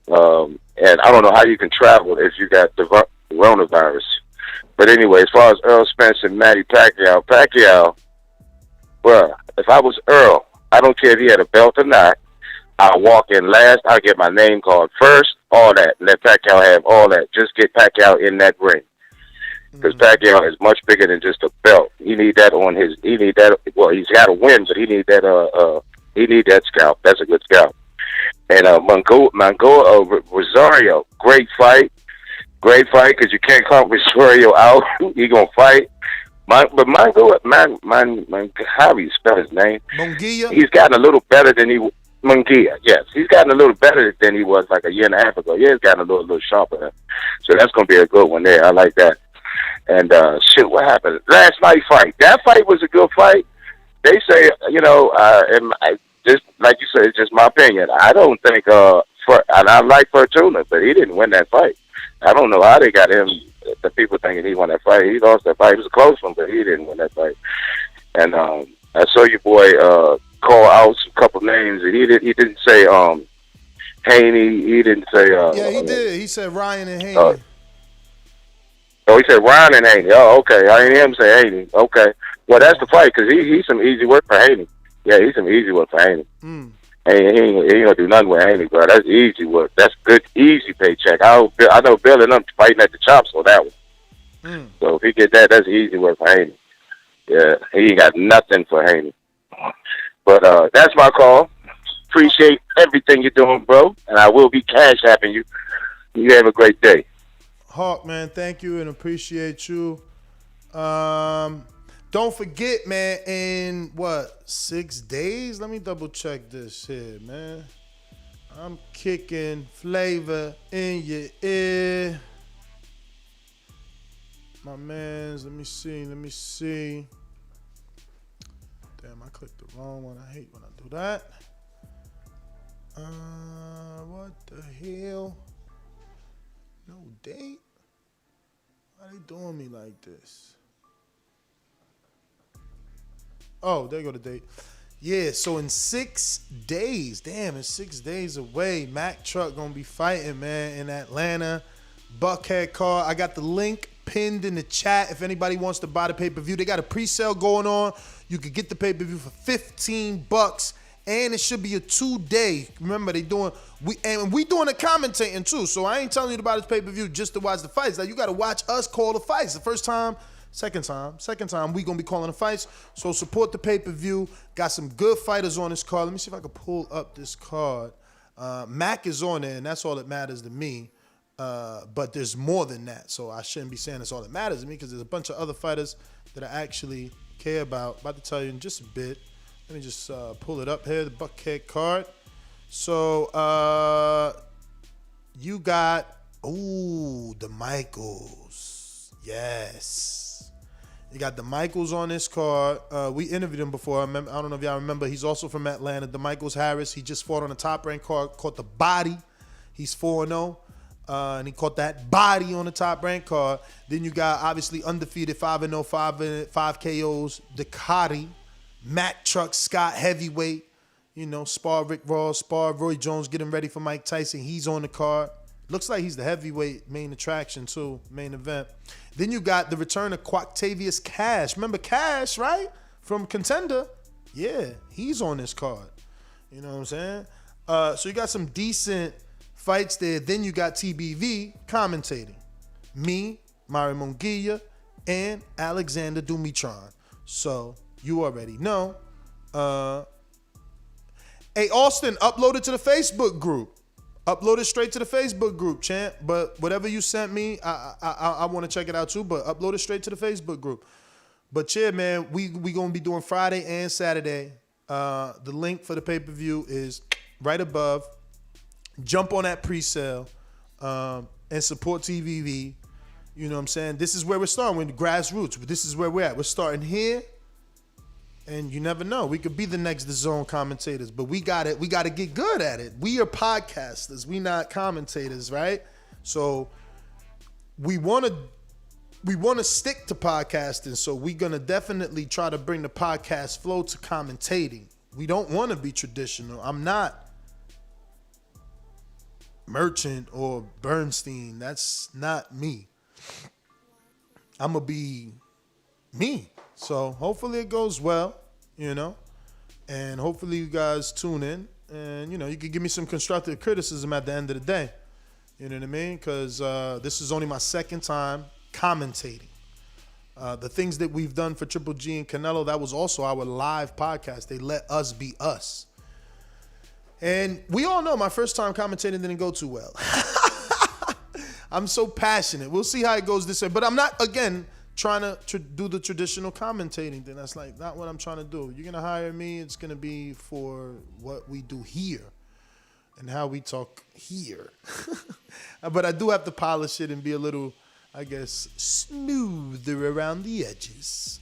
And I don't know how you can travel if you got the coronavirus. But anyway, as far as Errol Spence and Manny Pacquiao, well, if I was Errol, I don't care if he had a belt or not. I'll walk in last. I'll get my name called first. All that. Let Pacquiao have all that. Just get Pacquiao in that ring. Because Pacquiao is much bigger than just a belt. He need that on his. He need that. Well, he's got to win, but he need that. He need that scalp. That's a good scalp. And Rosario, great fight because you can't count Rosario out. He gonna fight. How do you spell his name? Munguia. He's gotten a little better than he. Munguia, yes, he's gotten a little better than he was like a year and a half ago. Yeah, he's gotten a little sharper. So that's gonna be a good one there. I like that. And what happened last night? Fight. That fight was a good fight. They say, just like you said, it's just my opinion. I don't think and I like Fortuna, but he didn't win that fight. I don't know how they got him. The people thinking he won that fight. He lost that fight. It was a close one, but he didn't win that fight. And I saw your boy call out a couple names. He didn't say Haney. He didn't say. Yeah, he did. He said Ryan and Haney. He said Ryan and Haney. Oh, okay. I didn't hear him say Haney. Okay. Well, that's the fight because he's some easy work for Haney. Yeah, he's some easy work for Haney. He ain't gonna do nothing with Haney, bro. That's easy work. That's good, easy paycheck. I know Bill and them fighting at the chops on that one. So if he get that, that's easy work for Haney. Yeah, he ain't got nothing for Haney. But that's my call. Appreciate everything you're doing, bro. And I will be cash apping you. You have a great day. Hawk, man, thank you and appreciate you. Don't forget, man, in 6 days? Let me double check this here, man. I'm kicking flavor in your ear. My mans, let me see. Damn, I clicked the wrong one. I hate when I do that. What the hell? No date? Why they doing me like this? Oh, there you go, the date. Yeah, so in 6 days, it's 6 days away. Mack Truck gonna be fighting, man, in Atlanta. Buckhead card. I got the link pinned in the chat if anybody wants to buy the pay-per-view. They got a pre-sale going on. You could get the pay-per-view for $15, and it should be a 2-day. Remember, we doing the commentating too. So I ain't telling you about this pay-per-view just to watch the fights. Like, you got to watch us call the fights. The first time. Second time, we gonna be calling the fights. So support the pay-per-view. Got some good fighters on this card. Let me see if I can pull up this card. Mac is on there, and that's all that matters to me. But there's more than that. So I shouldn't be saying that's all that matters to me because there's a bunch of other fighters that I actually care about. About to tell you in just a bit. Let me just pull it up here, the Buckhead card. So you got, the Michaels. Yes. You got the Michaels on this card. We interviewed him before. I don't know if y'all remember. He's also from Atlanta. The Michaels Harris. He just fought on a top-ranked card, caught the body. He's 4-0. And he caught that body on the top-ranked card. Then you got, obviously, undefeated 5-0, 5 KOs. Ducati, Mack Truck, Scott Heavyweight. Spar Rick Ross, spar Roy Jones getting ready for Mike Tyson. He's on the card. Looks like he's the heavyweight main attraction, too, main event. Then you got the return of Quactavious Cash. Remember Cash, right? From Contender. Yeah, he's on this card. You know what I'm saying? So you got some decent fights there. Then you got TBV commentating. Me, Mario Munguia, and Alexander Dumitron. So you already know. Hey, Austin, upload it to the Facebook group. Upload it straight to the Facebook group, champ. But whatever you sent me, I want to check it out too. But upload it straight to the Facebook group. But yeah, man, we gonna be doing Friday and Saturday. The link for the pay-per-view is right above. Jump on that pre-sale and support TVV. You know what I'm saying? This is where we're starting. We're in the grassroots. This is where we're at. We're starting here, And you never know. We could be the next DAZN commentators, but we got to get good at it. We are podcasters. We not commentators, right? So we want to stick to podcasting. So we're going to definitely try to bring the podcast flow to commentating. We don't want to be traditional. I'm not Merchant or Bernstein. That's not me. I'm going to be me. So hopefully it goes well, and hopefully you guys tune in, and, you can give me some constructive criticism at the end of the day. You know what I mean? Because this is only my second time commentating. The things that we've done for Triple G and Canelo, that was also our live podcast. They let us be us. And we all know my first time commentating didn't go too well. I'm so passionate. We'll see how it goes this way. But I'm not, again, trying to do the traditional commentating thing. That's like not what I'm trying to do. You're going to hire me. It's going to be for what we do here and how we talk here. But I do have to polish it and be a little, I guess, smoother around the edges.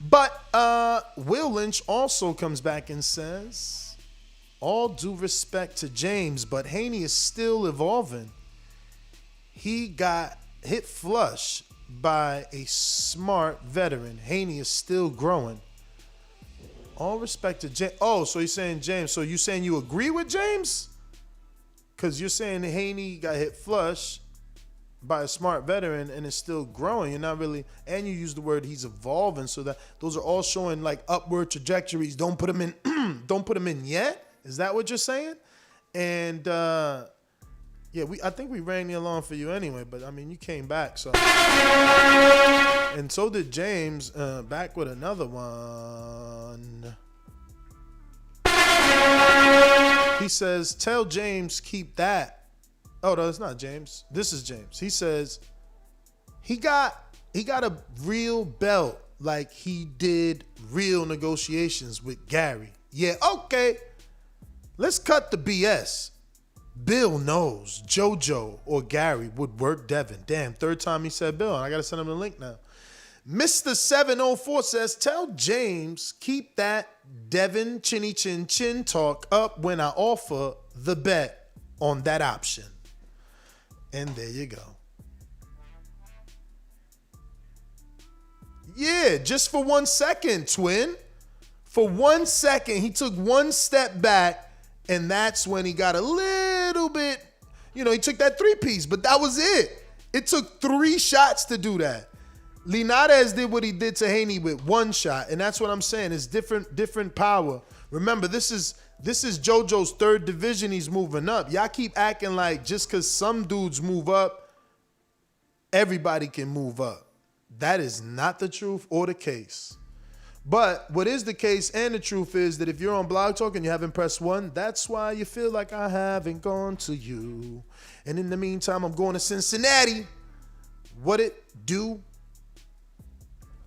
But Will Lynch also comes back and says, all due respect to James, but Haney is still evolving. He got hit flush by a smart veteran. Haney is still growing. All respect to James. Oh, so you're saying James. So you saying you agree with James? Because you're saying Haney got hit flush by a smart veteran and is still growing. You're not really, and you use the word he's evolving. So that those are all showing like upward trajectories. Don't put him in. Don't put him in yet. Is that what you're saying? And yeah, I think we ran you along for you anyway, but I mean, you came back, so. And so did James, back with another one. He says, tell James keep that. Oh, no, it's not James. This is James. He says, he got a real belt like he did real negotiations with Gary. Yeah, okay. Let's cut the BS. Bill knows JoJo or Gary would work Devin. Damn, third time he said Bill. I got to send him the link now. Mr. 704 says, tell James keep that Devin chinny chin chin talk up when I offer the bet on that option. And there you go. Yeah, just for 1 second, twin. For 1 second, he took one step back. And that's when he got a little bit, he took that 3-piece, but that was it. It took 3 shots to do that. Linares did what he did to Haney with 1 shot, and that's what I'm saying. It's different power. Remember, this is JoJo's 3rd division. He's moving up. Y'all keep acting like just because some dudes move up, everybody can move up. That is not the truth or the case. But what is the case and the truth is that if you're on Blog Talk and you haven't pressed 1, that's why you feel like I haven't gone to you. And in the meantime, I'm going to Cincinnati. What it do?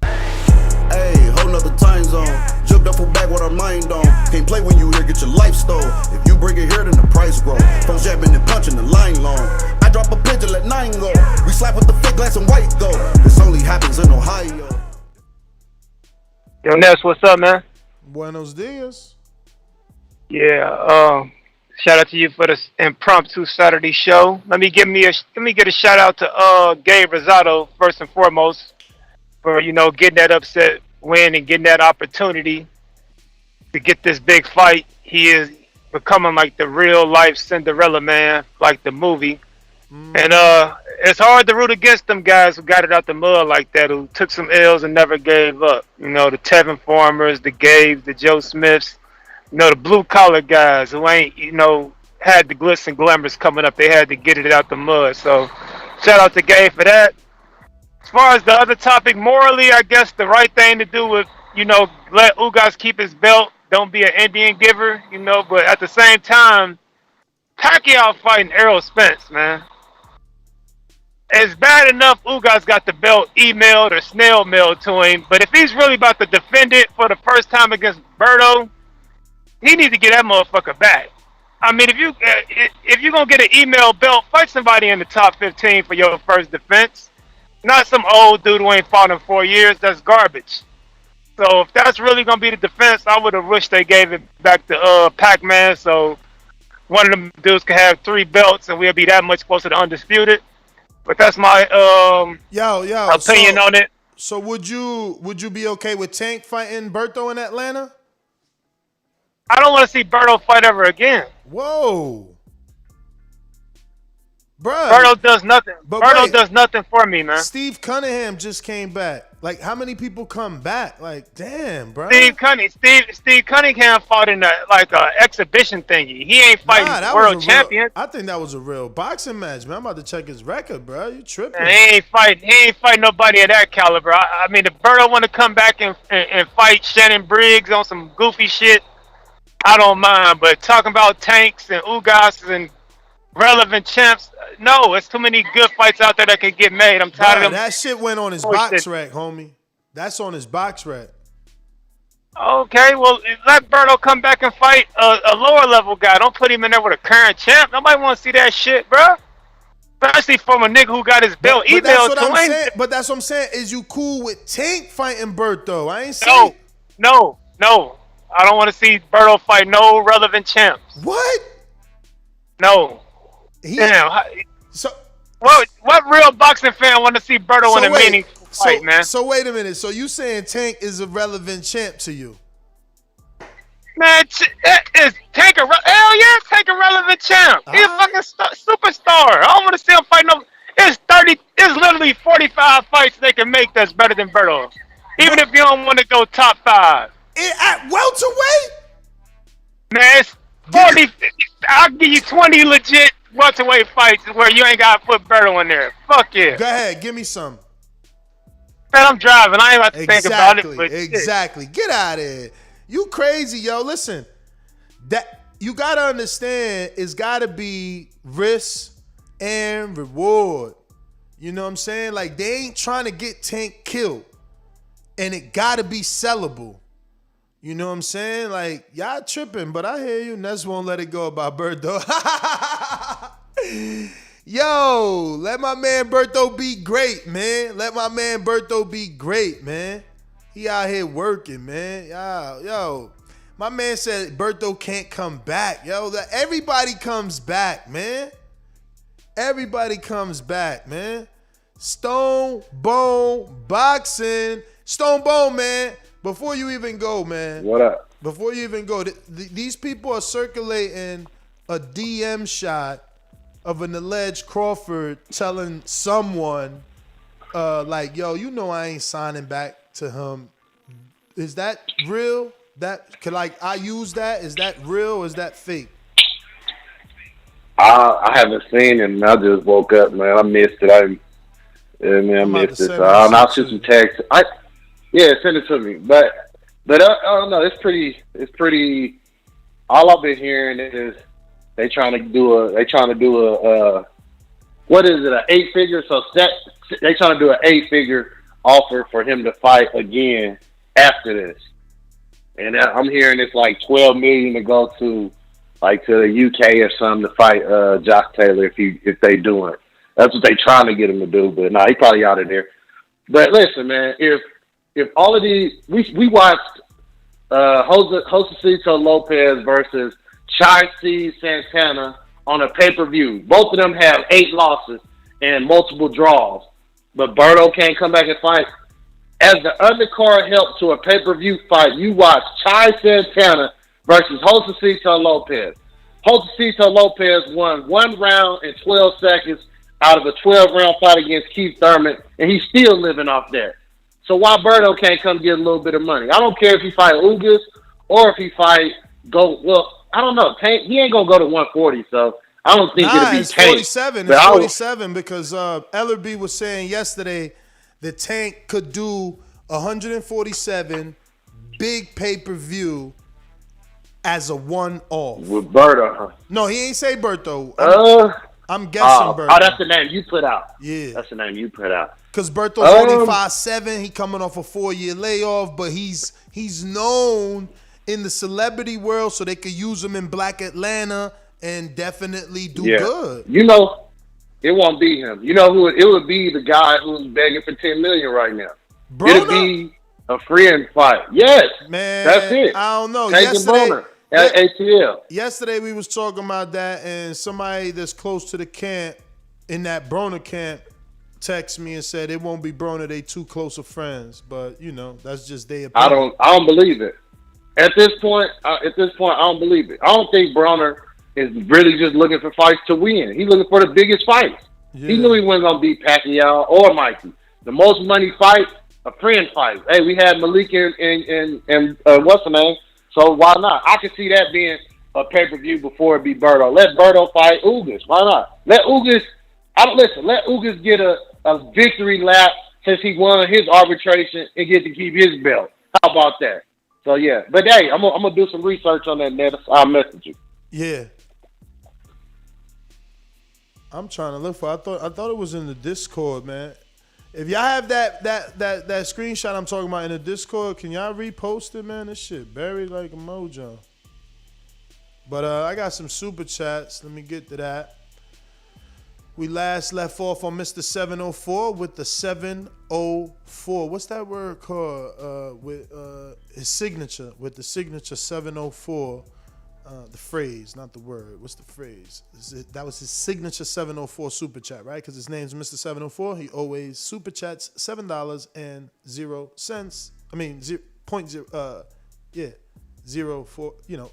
Hey, whole nother time zone. Jumped up for back with our mind on. Can't play when you here, get your life stole. If you bring it here, then the price grow. Folks jabbing and punching the line long. I drop a pigeon, let 9 go. We slap with the fake glass and white go. This only happens in Ohio. Yo, Ness, what's up, man? Buenos dias. Yeah, shout out to you for this impromptu Saturday show. Let me get a shout out to Gabe Rosado first and foremost for getting that upset win and getting that opportunity to get this big fight. He is becoming like the real life Cinderella man, like the movie. And it's hard to root against them guys who got it out the mud like that, who took some L's and never gave up. The Tevin Farmers, the Gabes, the Joe Smiths, the blue collar guys who ain't, had the glitz and glamours coming up. They had to get it out the mud. So shout out to Gabe for that. As far as the other topic, morally, I guess the right thing to do would, let Ugas keep his belt. Don't be an Indian giver, but at the same time, Pacquiao fighting Errol Spence, man. It's bad enough Ugas got the belt emailed or snail mailed to him, but if he's really about to defend it for the first time against Berto, he needs to get that motherfucker back. I mean, if you're going to get an email belt, fight somebody in the top 15 for your first defense. Not some old dude who ain't fought in 4 years. That's garbage. So if that's really gonna be the defense, I would have wished they gave it back to Pac-Man, so one of them dudes could have 3 belts and we'll be that much closer to undisputed. But that's my opinion on it. So would you be okay with Tank fighting Berto in Atlanta? I don't want to see Berto fight ever again. Whoa. Bruh. Berto does nothing. Berto does nothing for me, man. Steve Cunningham just came back. Like, how many people come back? Like, damn, bro. Steve Cunningham fought in a exhibition thingy. He ain't fighting world champion. I think that was a real boxing match, man. I'm about to check his record, bro. You tripping? Man, he ain't fighting nobody of that caliber. I mean, if Berto want to come back and fight Shannon Briggs on some goofy shit, I don't mind. But talking about Tanks and Ugas and relevant champs, no, it's too many good fights out there that can get made. I'm tired of them. That shit went on his box rack, homie. That's on his box rack. Okay, well, let Berto come back and fight a lower level guy. Don't put him in there with a current champ. Nobody want to see that shit, bro. Especially from a nigga who got his belt emailed to him. But that's what I'm saying. Is you cool with Tank fighting Berto? I ain't saying. No. I don't want to see Berto fight no relevant champs. What? No. Damn. So what real boxing fan want to see Berto in a meaningful fight, man? So wait a minute. So you saying Tank is a relevant champ to you? Man, is Tank hell yeah, Tank a relevant champ. He's a fucking superstar. I don't want to see him fight no. It's literally 45 fights they can make that's better than Berto. Even if you don't want to go top 5. At welterweight? Man, it's 40. I'll give you 20 legit welterweight fights where you ain't got to put Berto in there. Fuck yeah. Go ahead, give me some. Man, I'm driving. I ain't about to think about it. But exactly. Get out of here. You crazy, yo. Listen, that you got to understand it's got to be risk and reward. You know what I'm saying? Like, they ain't trying to get Tank killed. And it got to be sellable. You know what I'm saying? Like, y'all tripping, but I hear you. Ness won't let it go about Berto. Yo, let my man Berto be great, man. Let my man Berto be great, man. He out here working, man. Yo, my man said Berto can't come back. Yo, everybody comes back, man. Everybody comes back, man. Stone Bone Boxing. Stone Bone, man. Before you even go, man. What up? Before you even go, these people are circulating a DM shot of an alleged Crawford telling someone, like, yo, you know I ain't signing back to him. Is that real? I use that? Is that real or is that fake? I haven't seen it, and I just woke up, man. I missed it. I missed it. So I'll shoot some text. Send it to me. But I don't know. It's pretty. All I've been hearing is they trying to do a what is it? An 8-figure. So they trying to do an 8-figure offer for him to fight again after this. And I'm hearing it's like $12 million to go to the UK or something to fight Josh Taylor if they do it. That's what they trying to get him to do. But no, he probably out of there. But listen, man, if all of these, we watched Josecito Lopez versus Chai Santana on a pay-per-view. Both of them have 8 losses and multiple draws. But Berto can't come back and fight. As the undercard help to a pay-per-view fight, you watch Chai Santana versus Josecito Lopez. Josecito Lopez won 1 round and 12 seconds out of a 12-round fight against Keith Thurman, and he's still living off that. So why Berto can't come get a little bit of money? I don't care if he fight Ugas or if he fight I don't know. Tank, he ain't gonna go to 140, so I don't think it'll be it's Tank. 47. It's 47 because Ellerby was saying yesterday that Tank could do 147 big pay-per-view as a one-off. With Berto, huh? No, he ain't say Berto. I'm guessing Berto. Oh, that's the name you put out. Yeah. That's the name you put out. Because Berto's only 5'7". He coming off a 4-year layoff, but he's known in the celebrity world, so they could use him in Black Atlanta and definitely do good. You know, it won't be him. You know who it would be? The guy who's begging for $10 million right now. It'll be A friend fight. Yes. Man, that's it. I don't know. Tank and Broner at ATL. Yesterday we was talking about that, and somebody that's close to the camp, in that Broner camp, text me and said it won't be Broner. They too close of friends. But you know, that's just their opinion. I don't believe it. At this point, I don't believe it. I don't think Broner is really just looking for fights to win. He's looking for the biggest fights. Yeah. He knew he wasn't gonna beat Pacquiao or Mikey. The most money fight, a friend fight. Hey, we had Malik and what's the name? So why not? I could see that being a pay-per-view before it be Berto. Let Berto fight Ugas. Why not? Let Ugas. Let Ugas get a victory lap since he won his arbitration and get to keep his belt. How about that? So yeah, but hey, I'm gonna do some research on that, Ned. I'll message you. Yeah. I'm trying to look for. I thought it was in the Discord, man. If y'all have that screenshot I'm talking about in the Discord, can y'all repost it, man? This shit buried like a mojo. But I got some super chats. Let me get to that. We last left off on Mr. 704 with the 704. What's that word called? With his signature, with the signature 704. The phrase, not the word. What's the phrase? That was his signature 704 super chat, right? Because his name's Mr. 704. He always super chats $7.00. I mean,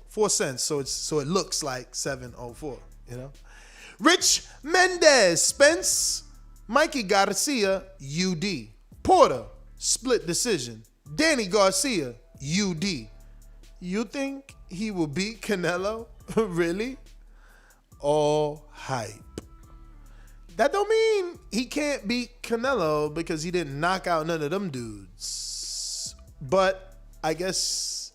4 cents. So it looks like 704. You know. Rich Mendez, Spence, Mikey Garcia, UD, Porter, split decision, Danny Garcia, UD. You think he will beat Canelo? Really? All hype. That don't mean he can't beat Canelo because he didn't knock out none of them dudes. But I guess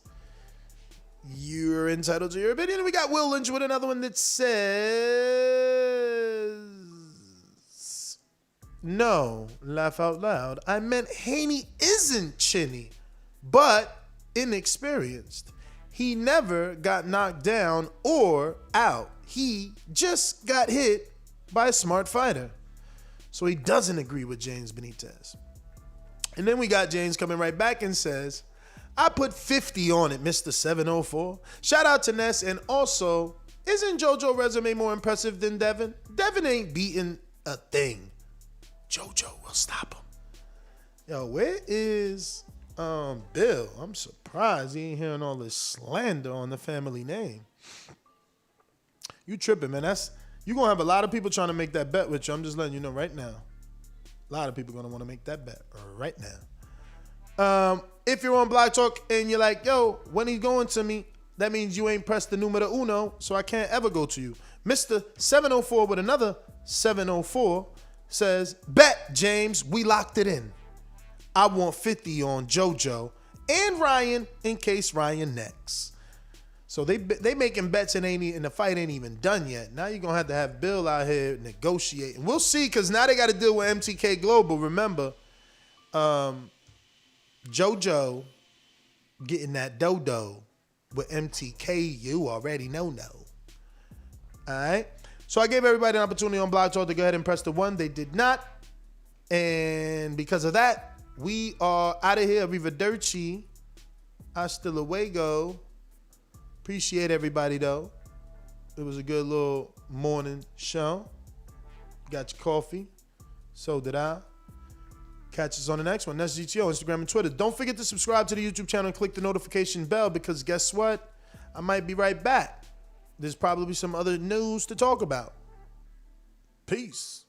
you're entitled to your opinion. We got Will Lynch with another one that says, no, laugh out loud. I meant Haney isn't chinny, but inexperienced. He never got knocked down or out. He just got hit by a smart fighter. So he doesn't agree with James Benitez. And then we got James coming right back and says, I put 50 on it, Mr. 704. Shout out to Ness. And also, isn't JoJo's resume more impressive than Devin? Devin ain't beating a thing. JoJo will stop him. Yo, where is Bill? I'm surprised he ain't hearing all this slander on the family name. You tripping, man. You gonna have a lot of people trying to make that bet with you. I'm just letting you know right now. A lot of people gonna want to make that bet right now. If you're on Block Talk and you're like, yo, when he's going to me, that means you ain't pressed the numero uno, so I can't ever go to you. Mr. 704 with another 704 says, bet, James, we locked it in. I want 50 on JoJo and Ryan in case Ryan next. So they making bets and the fight ain't even done yet. Now you're going to have Bill out here negotiating. We'll see, because now they got to deal with MTK Global. Remember, JoJo getting that dodo with MTK, you already know. All right? So I gave everybody an opportunity on Block Talk to go ahead and press the 1. They did not. And because of that, we are out of here. Arrivederci. Hasta luego. Appreciate everybody, though. It was a good little morning show. Got your coffee. So did I. Catch us on the next one. That's GTO, Instagram and Twitter. Don't forget to subscribe to the YouTube channel and click the notification bell, because guess what? I might be right back. There's probably some other news to talk about. Peace.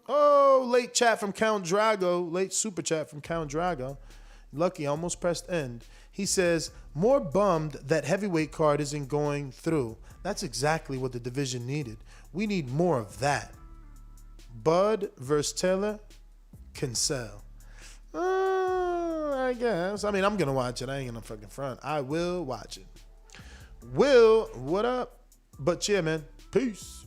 Oh, late chat from Count Drago. Late super chat from Count Drago. Lucky, I almost pressed end. He says, more bummed that heavyweight card isn't going through. That's exactly what the division needed. We need more of that. Bud versus Taylor can sell. I guess. I mean, I'm going to watch it. I ain't going to fucking front. I will watch it. Will, what up? But yeah, man. Peace.